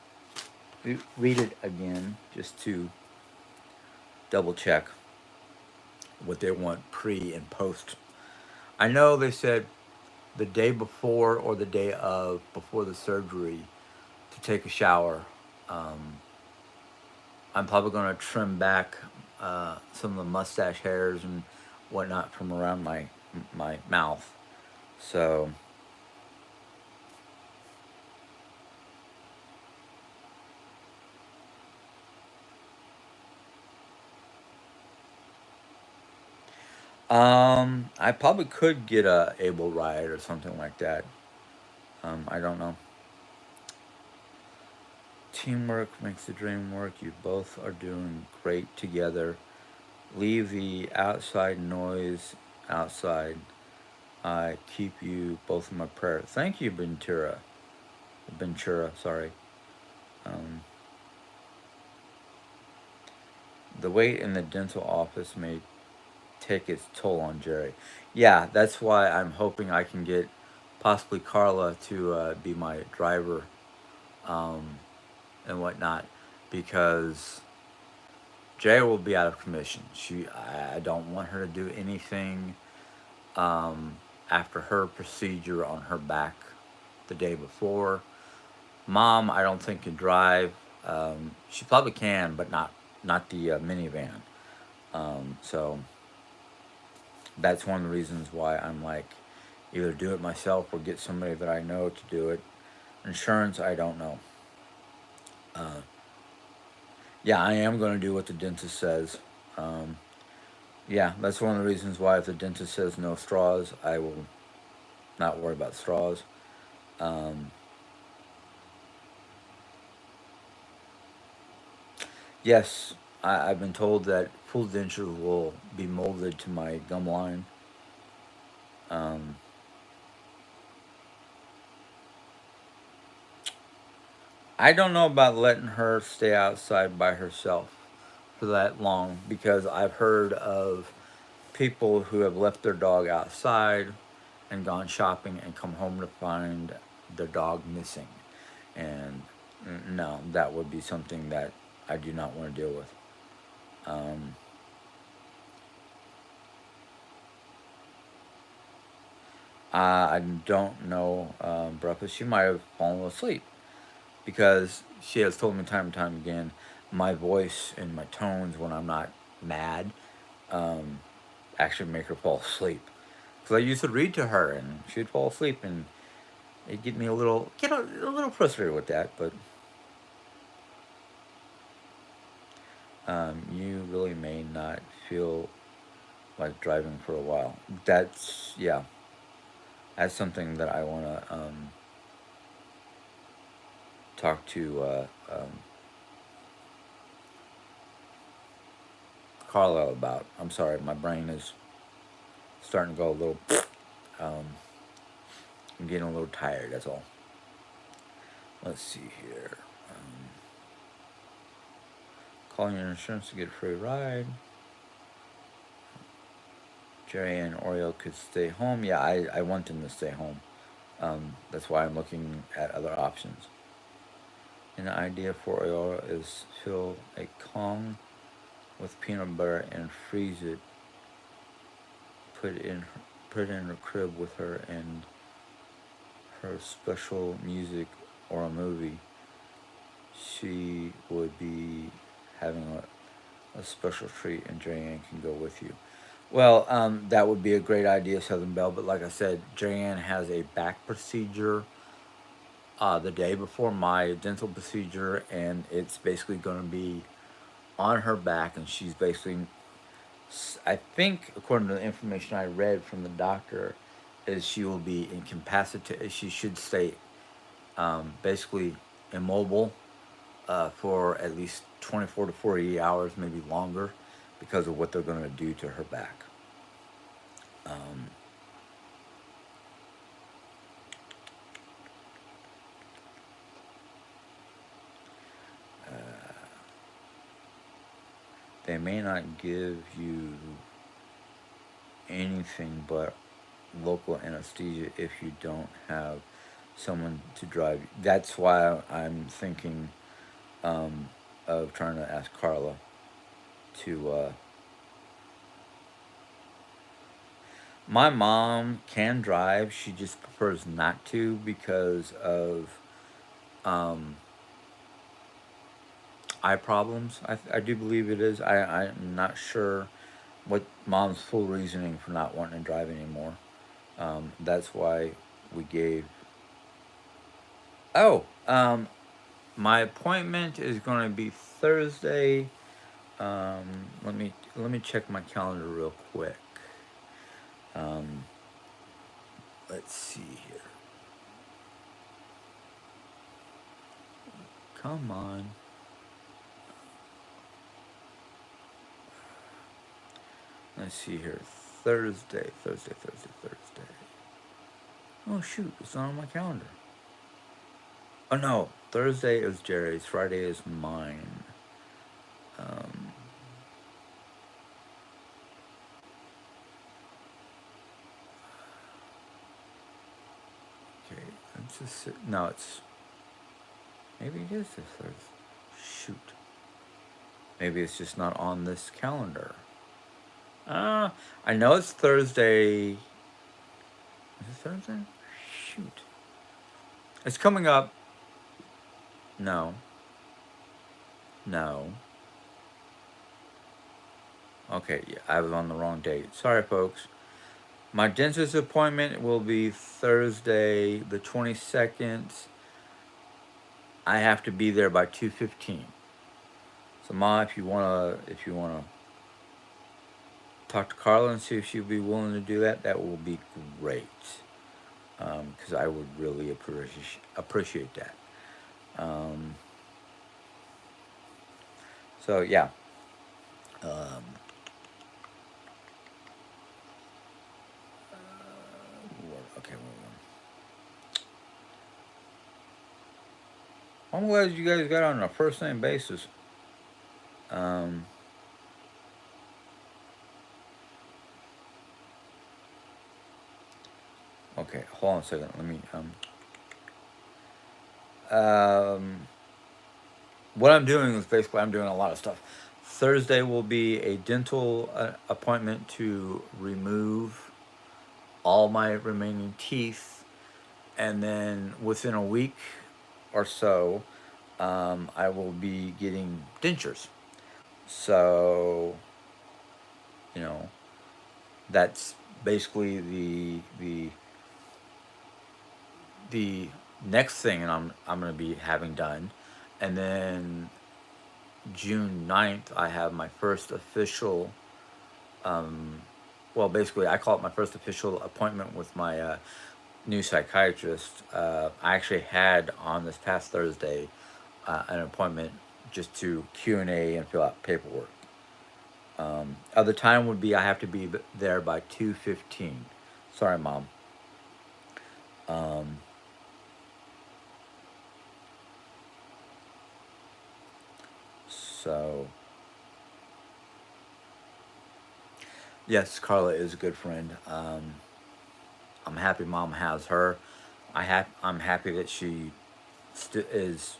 read it again just to double check what they want pre and post. I know they said the day before or the day of before the surgery to take a shower. Um, I'm probably going to trim back some of the mustache hairs and whatnot from around my mouth. So I probably could get a able ride or something like that. I don't know. Teamwork makes the dream work. You both are doing great together. Leave the outside noise outside. I keep you both in my prayer. Thank you, Ventura, sorry. Um, the wait in the dental office may take its toll on Jerry. Yeah, that's why I'm hoping I can get possibly Carla to be my driver, um, and whatnot, because Jay will be out of commission. I don't want her to do anything um, after her procedure on her back the day before. Mom, I don't think can drive. She probably can, but not the minivan. So that's one of the reasons why I'm like, either do it myself or get somebody that I know to do it. Insurance, I don't know. Uh, yeah, I am going to do what the dentist says. Um, yeah, that's one of the reasons why if the dentist says no straws, I will not worry about straws. Um, yes, I've been told that full dentures will be molded to my gum line. Um, I don't know about letting her stay outside by herself for that long because I've heard of people who have left their dog outside and gone shopping and come home to find their dog missing. And no, that would be something that I do not want to deal with. Um, I don't know, breakfast. She might have fallen asleep because she has told me time and time again my voice and my tones when I'm not mad um, actually make her fall asleep. Because I used to read to her and she'd fall asleep and it'd get me a little frustrated with that. But you really may not feel like driving for a while. Yeah, that's something that I want to talk to Carla about. I'm sorry, my brain is starting to go a little. Um, I'm getting a little tired. That's all. Let's see here. Um, Calling your insurance to get a free ride. Jerry and Oreo could stay home. Yeah, I want them to stay home. That's why I'm looking at other options. An idea for Oreo is fill a Kong with peanut butter and freeze it. Put it in put it in her crib with her and her special music or a movie. She would be having a special treat, and Jerry can go with you. Well, that would be a great idea, Southern Belle. But like I said, Jerry has a back procedure the day before my dental procedure, and it's basically going to be on her back, and she's basically, I think, according to the information I read from the doctor, is she will be incapacitated. She should stay basically immobile for at least 24 to 48 hours, maybe longer, because of what they're going to do to her back. Um, they may not give you anything but local anesthesia if you don't have someone to drive you. That's why I'm thinking um, of trying to ask Carla to. My mom can drive. She just prefers not to because of um, eye problems. I do believe it is. I'm not sure what mom's full reasoning for not wanting to drive anymore. That's why we gave. Oh, my appointment is going to be Thursday. Let me check my calendar real quick. Um, let's see here. Come on. Let's see here. Thursday. Oh shoot, it's not on my calendar. Oh no, Thursday is Jerry's. Friday is mine. Um, No, it's maybe it is this Thursday. Shoot, maybe it's just not on this calendar. Uh, I know it's Thursday. Is it Thursday? Shoot, it's coming up. No, no. Okay, yeah, I was on the wrong date. Sorry, folks. My dentist appointment will be Thursday, the 22nd. I have to be there by 2:15. So, Ma, if you wanna talk to Carla and see if she'd be willing to do that, that will be great. Because I would really appreciate that. Um, so yeah. Um, okay. I'm glad you guys got on a first name basis. Um, okay, hold on a second. Let me. What I'm doing is basically I'm doing a lot of stuff. Thursday will be a dental appointment to remove all my remaining teeth, and then within a week or so, I will be getting dentures. So, you know, that's basically the next thing I'm going to be having done. And then June 9th, I have my first official, um, well, basically, I call it my first official appointment with my new psychiatrist. I actually had on this past Thursday an appointment just to Q&A and fill out paperwork. Other time would be I have to be there by 2:15. Sorry, Mom. Um, so, yes, Carla is a good friend. I'm happy Mom has her. I'm happy that she is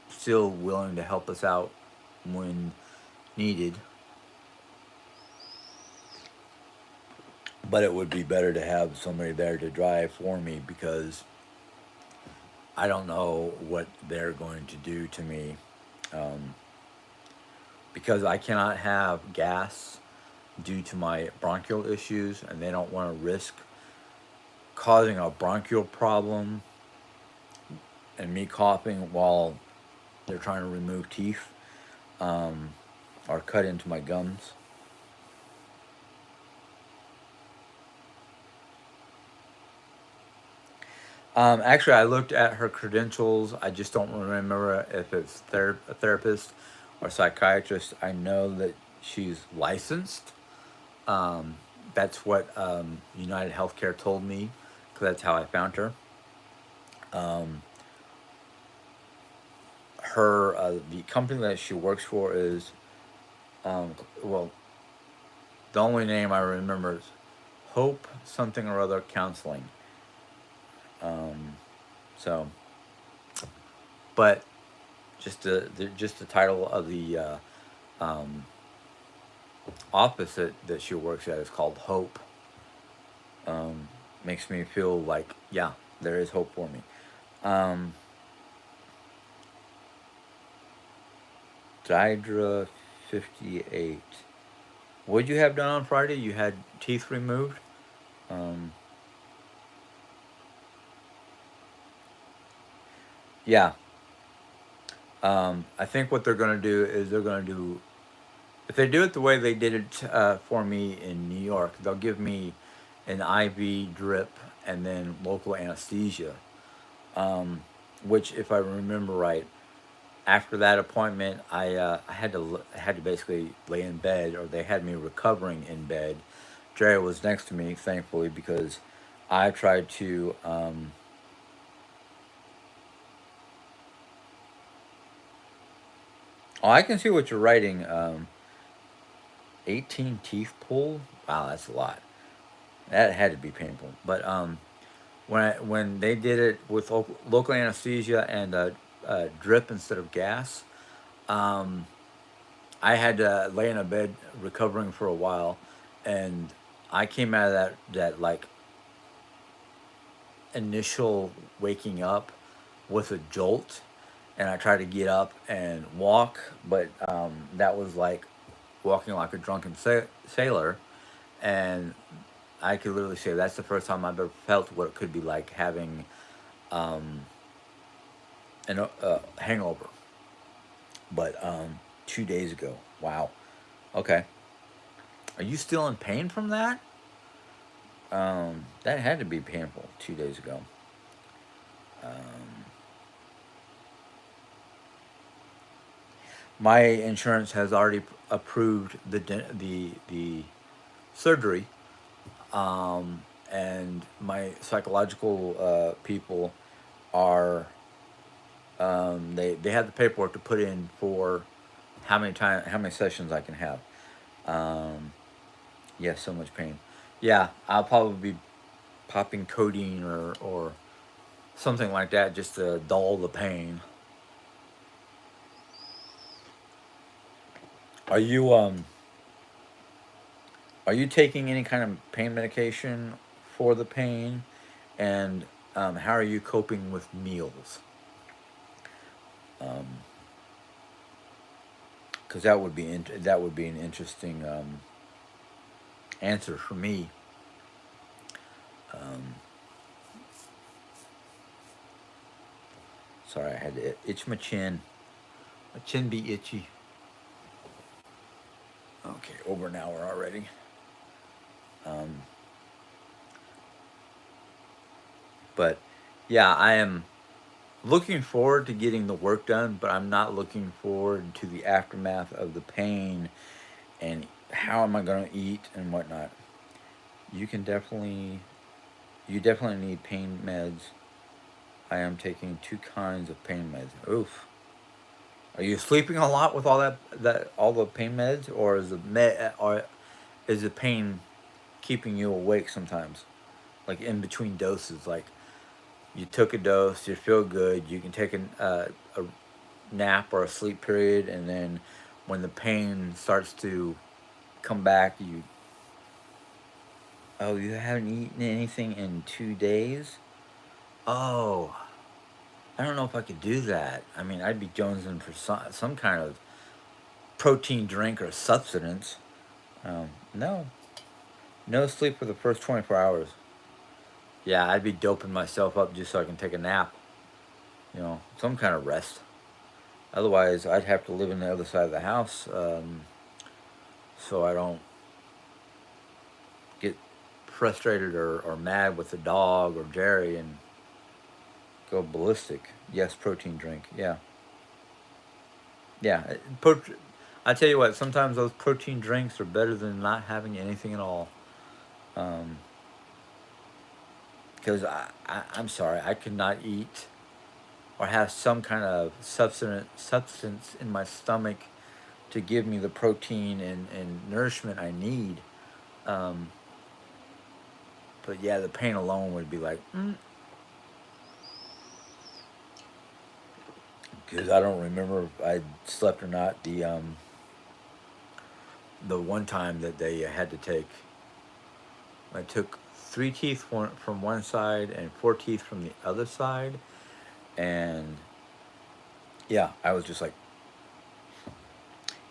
still willing to help us out when needed. But it would be better to have somebody there to drive for me because I don't know what they're going to do to me. Um, because I cannot have gas due to my bronchial issues, and they don't want to risk causing a bronchial problem and me coughing while they're trying to remove teeth um, or cut into my gums. Actually, I looked at her credentials. I just don't remember if it's a therapist or psychiatrist. I know that she's licensed. Um, that's what United Healthcare told me, because that's how I found her. Um, the company that she works for is, well, the only name I remember is Hope something or other counseling. Um, so, but just the title of the um, office that she works at is called Hope. Um, Makes me feel like, yeah, there is hope for me. Um, Dydra 58. What did you have done on Friday? You had teeth removed? Um, yeah. I think what they're going to do is they're going to do, if they do it the way they did it for me in New York, they'll give me an IV drip and then local anesthesia. Um, which, if I remember right, after that appointment, I had to basically lay in bed, or they had me recovering in bed. Dre was next to me, thankfully, because I tried to. Oh, I can see what you're writing. 18 teeth pulled. Wow, that's a lot. That had to be painful. But when they did it with local anesthesia and drip instead of gas, um, I had to lay in a bed recovering for a while, and I came out of that like initial waking up with a jolt, and I tried to get up and walk, but that was like walking like a drunken sailor, and I could literally say that's the first time I've ever felt what it could be like having um, an hangover. But 2 days ago, wow. Okay, are you still in pain from that? That had to be painful 2 days ago. Um, my insurance has already approved the surgery, and my psychological people are they have the paperwork to put in for how many sessions I can have. Um, yeah, so much pain. Yeah, I'll probably be popping codeine or something like that just to dull the pain. Are you are you taking any kind of pain medication for the pain? And how are you coping with meals? Because that would be that would be an interesting answer for me. Um, Sorry, I had to itch my chin. My chin be itchy. Okay, over an hour already. Um, but yeah, I am looking forward to getting the work done, but I'm not looking forward to the aftermath of the pain and how am I going to eat and whatnot. You can definitely, you definitely need pain meds. I am taking two kinds of pain meds. Oof. Are you sleeping a lot with all that all the pain meds, or is the pain keeping you awake sometimes, like in between doses? Like you took a dose, you feel good, you can take a nap or a sleep period, and then when the pain starts to come back, you haven't eaten anything in 2 days. Oh, I don't know if I could do that. I mean, I'd be jonesing for some kind of protein drink or substance. No, no sleep for the first 24 hours. Yeah, I'd be doping myself up just so I can take a nap. Some kind of rest. Otherwise, I'd have to live on the other side of the house, so I don't get frustrated or mad with the dog or Jerry and go ballistic. Yes, protein drink. Yeah, yeah. I tell you what. Sometimes those protein drinks are better than not having anything at all. Um, because I'm sorry, I could not eat or have some kind of substance in my stomach to give me the protein and nourishment I need. Um, but yeah, the pain alone would be like, because I don't remember if I slept or not. The one time that they had to take, I took three teeth from one side and four teeth from the other side, and yeah, I was just like,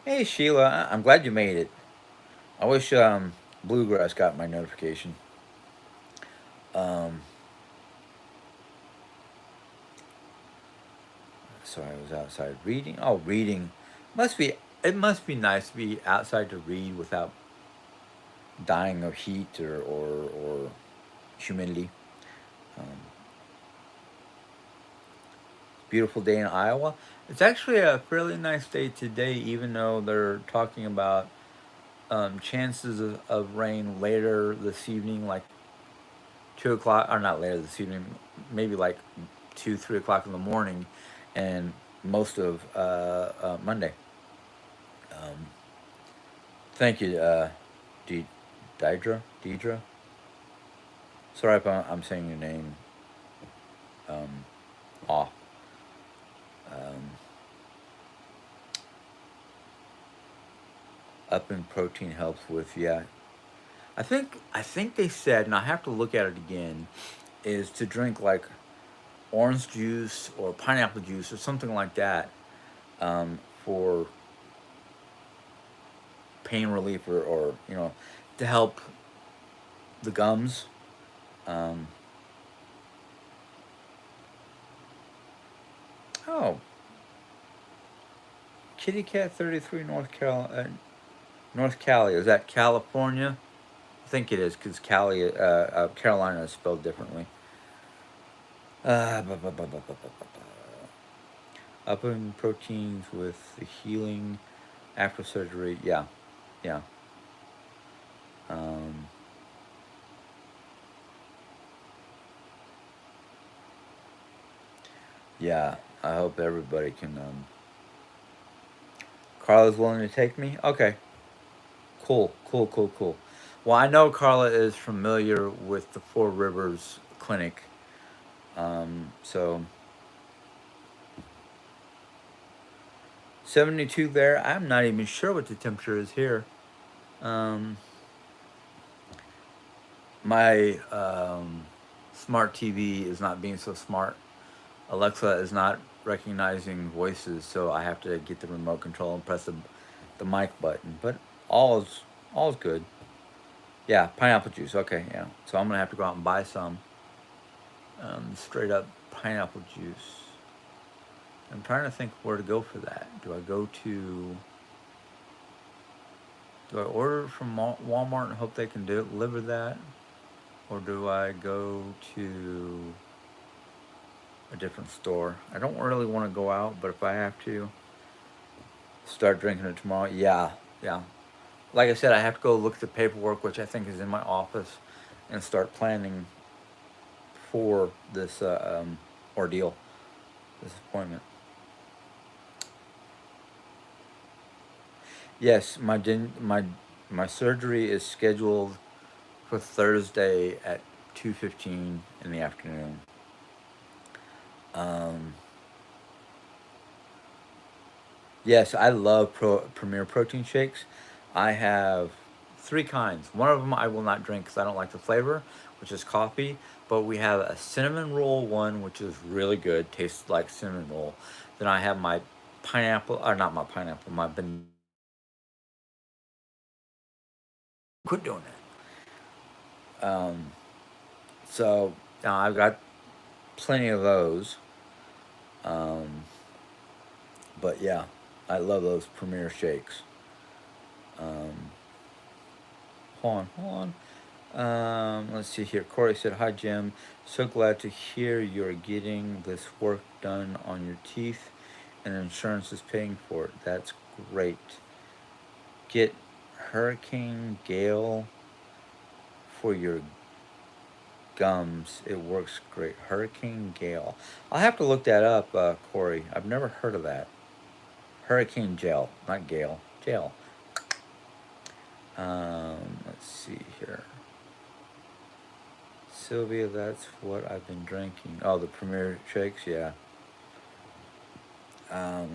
"Hey Sheila, I'm glad you made it. I wish Bluegrass got my notification." Um, so I was outside reading. Oh, reading must be it must be nice to be outside to read without dying of heat or humidity. Um, Beautiful day in Iowa. It's actually a fairly nice day today, even though they're talking about chances of rain later this evening, like 2 o'clock, or not later this evening, maybe like 2, 3 o'clock in the morning, and most of Monday. Um, Thank you, De- Deidre. Sorry if I'm saying your name um, off. Um, Up in protein helps with, yeah. I think they said, and I have to look at it again, is to drink like orange juice or pineapple juice or something like that, for pain relief, or to help the gums. Um, oh, Kitty Cat 33 North Cali. Is that California? I think it is because Carolina is spelled differently. Ba, ba, ba, ba, ba, ba, ba, ba. Up in proteins with the healing after surgery. Yeah, yeah. Um, yeah. I hope everybody can. Carla's willing to take me. Okay, cool, cool, cool, cool. Well, I know Carla is familiar with the Four Rivers Clinic. So 72 there. I'm not even sure what the temperature is here. Um, my smart TV is not being so smart. Alexa is not recognizing voices, so I have to get the remote control and press the mic button. But all's good. Yeah, pineapple juice. Okay, yeah. So I'm gonna have to go out and buy some straight up pineapple juice. I'm trying to think where to go for that. Do I order from Walmart and hope they can deliver that, or do I go to a different store? I don't really want to go out, but if I have to start drinking it tomorrow, yeah, yeah. Like I said, I have to go look at the paperwork, which I think is in my office, and start planning for this ordeal, this appointment. Yes, my surgery is scheduled for Thursday at 2:15 in the afternoon. Um, yes, I love Premier protein shakes. I have three kinds. One of them I will not drink because I don't like the flavor, which is coffee. But we have a cinnamon roll one, which is really good, tastes like cinnamon roll. Then I have my pineapple, or not my pineapple, my banana. Quit doing that. So I've got plenty of those. Um, but yeah, I love those Premier shakes. Um, hold on. Let's see here. Corey said, "Hi Jim. So glad to hear you're getting this work done on your teeth, and insurance is paying for it. That's great. Get Hurricane Gale for your gums. It works great. Hurricane Gale. I'll have to look that up, Corey. I've never heard of that. Hurricane Gel, not Gale. Gel. Let's see here. Sylvia, that's what I've been drinking. Oh, the Premier shakes, yeah.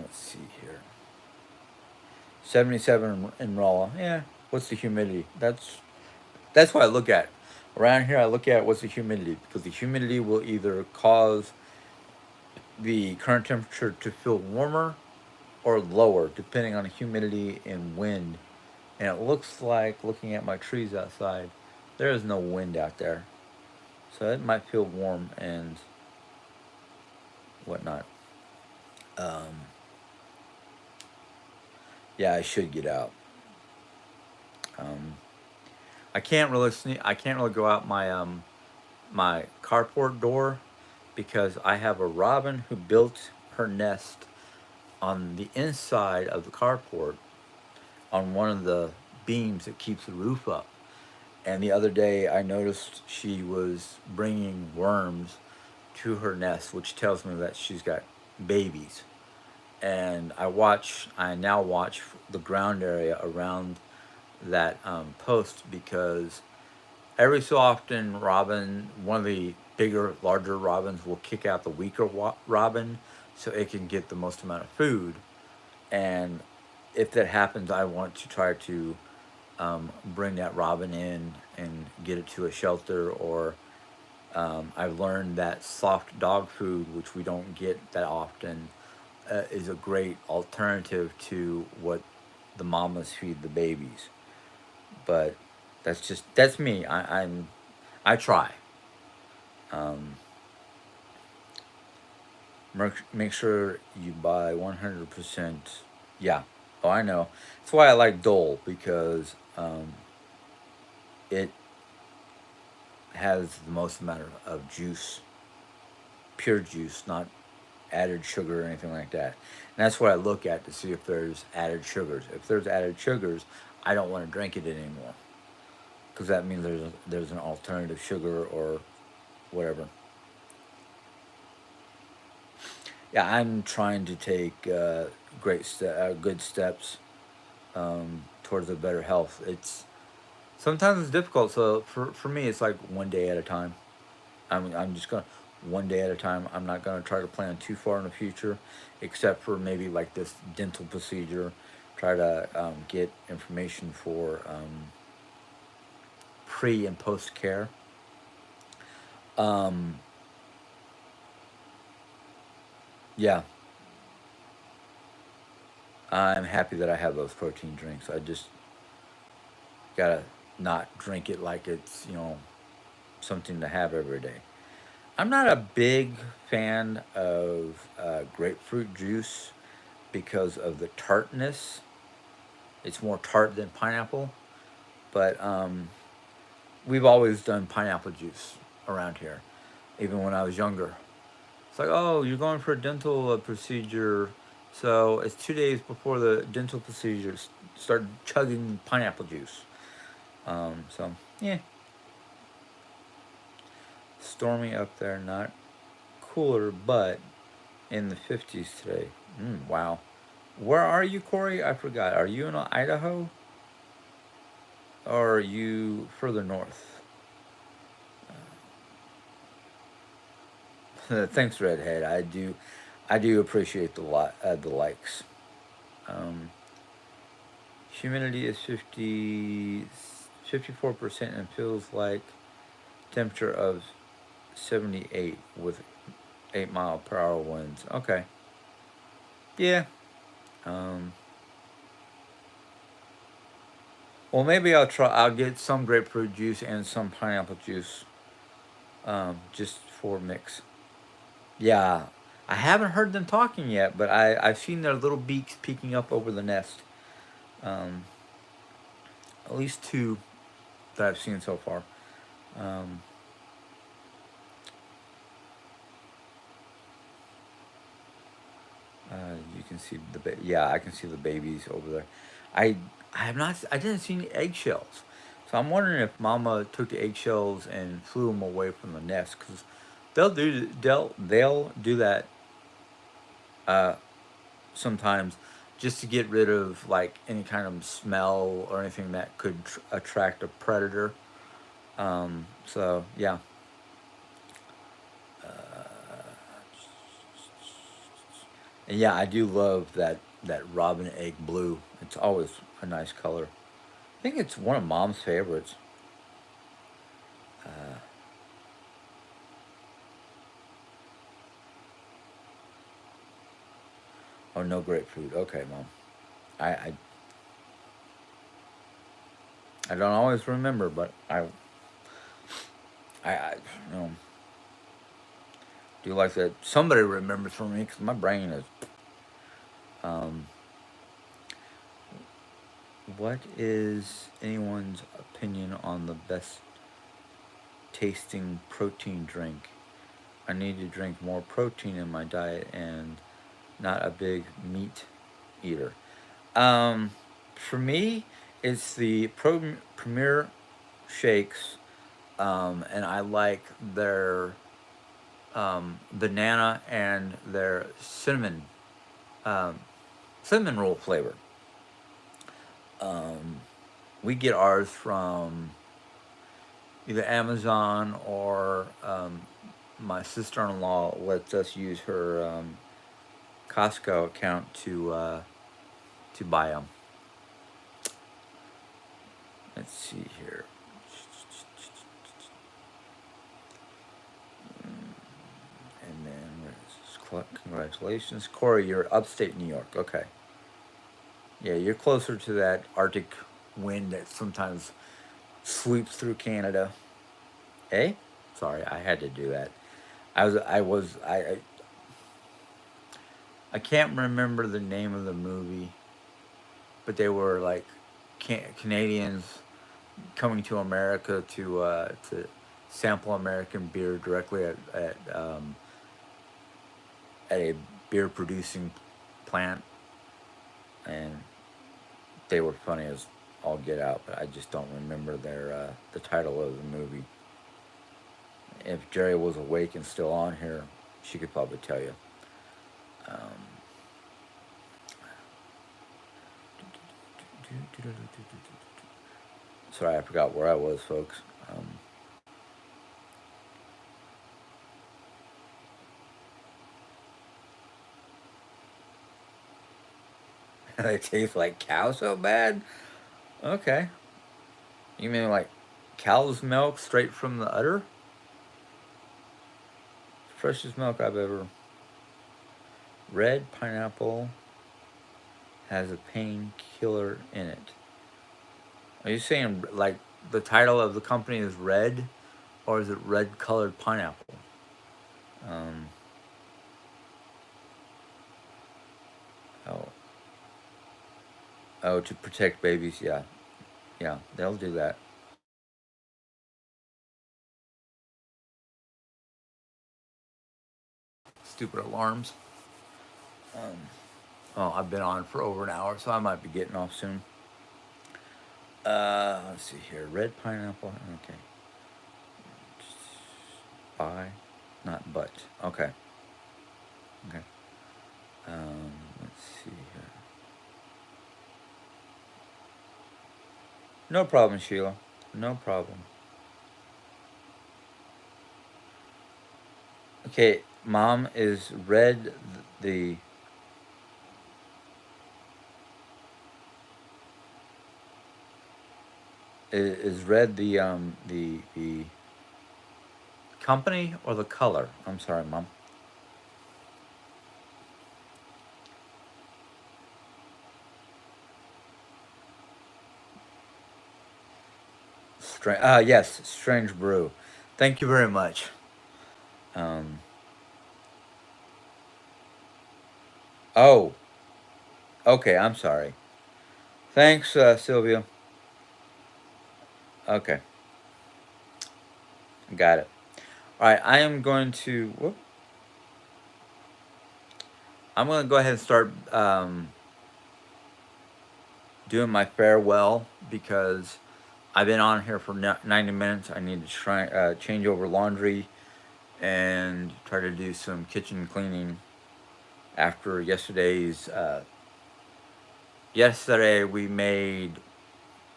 Let's see here. 77 in Rolla. Yeah. What's the humidity? That's what I look at. Around here, I look at what's the humidity, because the humidity will either cause the current temperature to feel warmer or lower, depending on the humidity and wind. And it looks like, looking at my trees outside, there is no wind out there, so it might feel warm and whatnot. Um, yeah, I should get out. Um, I can't really go out my carport door because I have a robin who built her nest on the inside of the carport on one of the beams that keeps the roof up. And the other day, I noticed she was bringing worms to her nest, which tells me that she's got babies. And I now watch the ground area around that post, because every so often, one of the bigger, larger robins will kick out the weaker robin so it can get the most amount of food. And if that happens, I want to try to bring that robin in and get it to a shelter. Or I've learned that soft dog food, which we don't get that often, is a great alternative to what the mamas feed the babies. But that's me. I try. Um, make sure you buy 100%. Yeah. Oh, I know. That's why I like Dole, because it has the most amount of juice, pure juice, not added sugar or anything like that. And that's what I look at to see if there's added sugars. If there's added sugars, I don't want to drink it anymore, because that means there's an alternative sugar or whatever. Yeah, I'm trying to take good steps towards a better health. It's sometimes it's difficult. So for me, it's like one day at a time. I'm just gonna one day at a time. I'm not gonna try to plan too far in the future, except for maybe like this dental procedure. Try to get information for pre and post care. Um, yeah, I'm happy that I have those protein drinks. I just gotta not drink it like it's something to have every day. I'm not a big fan of grapefruit juice because of the tartness. It's more tart than pineapple, but we've always done pineapple juice around here, even when I was younger. It's like, oh, you're going for a dental procedure, so it's 2 days before the dental procedure. Start chugging pineapple juice. So yeah, stormy up there, not cooler, but in the 50s today. Wow. Where are you, Corey? I forgot. Are you in Idaho, or are you further north? Thanks, Redhead. I do appreciate the likes. Um, humidity is 54% and feels like temperature of 78 with 8 mile per hour winds. Okay. Yeah. Um, well, maybe I'll try. I'll get some grapefruit juice and some pineapple juice, just for mix. Yeah, I haven't heard them talking yet, but I've seen their little beaks peeking up over the nest. Um, at least two that I've seen so far. Um, you can see yeah, I can see the babies over there. I I have not. I didn't see any eggshells, so I'm wondering if Mama took the eggshells and flew them away from the nest, because they'll do that uh, sometimes, just to get rid of like any kind of smell or anything that could attract a predator. So yeah. And yeah, I do love that robin egg blue. It's always a nice color. I think it's one of Mom's favorites. Uh, oh, no grapefruit. Okay, Mom. I I don't always remember, but I you know do like that. Somebody remembers for me, because my brain is. Um, what is anyone's opinion on the best tasting protein drink? I need to drink more protein in my diet and not a big meat eater. Um, for me, it's the Premier shakes, and I like their banana and their um, cinnamon roll flavor. Um, we get ours from either Amazon or my sister-in-law lets us use her Costco account to buy them. Let's see here. And then congratulations, Corey. You're upstate New York. Okay. Yeah, you're closer to that Arctic wind that sometimes sweeps through Canada. Eh? Sorry, I had to do that. I can't remember the name of the movie, but they were like Canadians coming to America to sample American beer directly at a beer producing plant, and they were funny as all get out. But I just don't remember the title of the movie. If Jerry was awake and still on here, she could probably tell you. Um, Sorry, I forgot where I was, folks. They taste like cow so bad? Okay. You mean like cow's milk straight from the udder? Freshest milk I've ever. Red pineapple has a painkiller in it. Are you saying like the title of the company is red, or is it red colored pineapple? Um, oh, oh, to protect babies. Yeah, yeah, they'll do that. Stupid alarms. Um, oh, I've been on for over an hour, so I might be getting off soon. Let's see here. Red pineapple. Okay. By, not but. Okay. Okay. Let's see here. No problem, Sheila. No problem. Okay, Mom, is red the is red the company or the color? I'm sorry, Mom. Yes, Strange Brew. Thank you very much. Um, oh, okay. I'm sorry. Thanks, Sylvia. Okay, got it. All right, I am going to. I'm going to go ahead and start doing my farewell because I've been on here for 90 minutes. I need to try change over laundry and try to do some kitchen cleaning after yesterday's. Yesterday we made.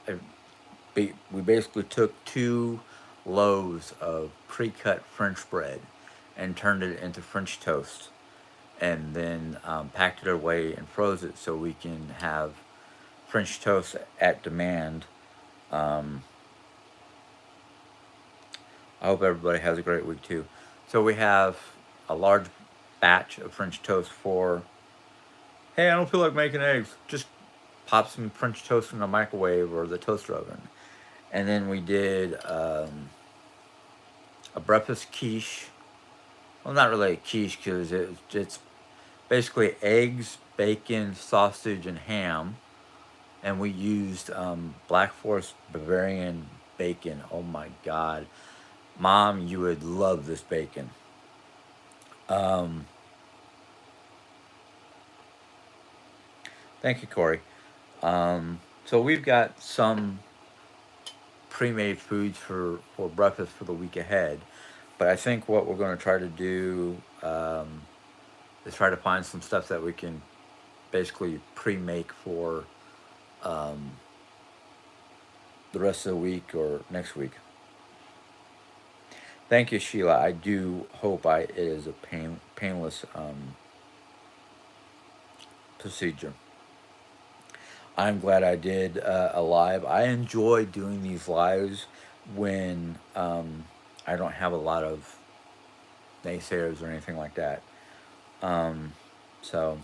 A, we basically took 2 loaves of pre-cut French bread and turned it into French toast, and then packed it away and froze it so we can have French toast at demand. Um, I hope everybody has a great week too. So we have a large batch of French toast for. Hey, I don't feel like making eggs. Just pop some French toast in the microwave or the toaster oven. And then we did a breakfast quiche. Well, not really a quiche because it's basically eggs, bacon, sausage, and ham. And we used Black Forest Bavarian bacon. Oh my God. Mom, you would love this bacon. Um, Thank you, Corey. So we've got some pre-made foods for breakfast for the week ahead. But I think what we're going to try to do is try to find some stuff that we can basically pre-make for um, the rest of the week or next week. Thank you, Sheila. I do hope it is a painless procedure. I'm glad I did a live. I enjoy doing these lives when I don't have a lot of naysayers or anything like that. Um, so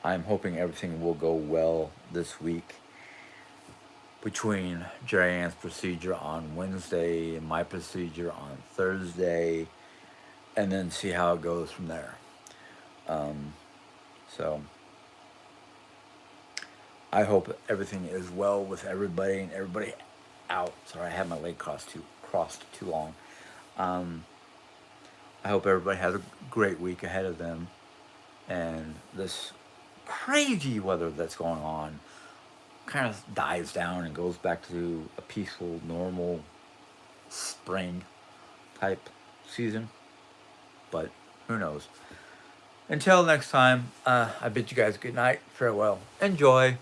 I'm hoping everything will go well this week between Jerry Ann's procedure on Wednesday and my procedure on Thursday, and then see how it goes from there. Um, so I hope everything is well with everybody and everybody out. Sorry, I had my leg crossed too long. Um, I hope everybody has a great week ahead of them, and this crazy weather that's going on kind of dies down and goes back to a peaceful, normal spring type season. But who knows? Until next time, I bid you guys good night, farewell, enjoy.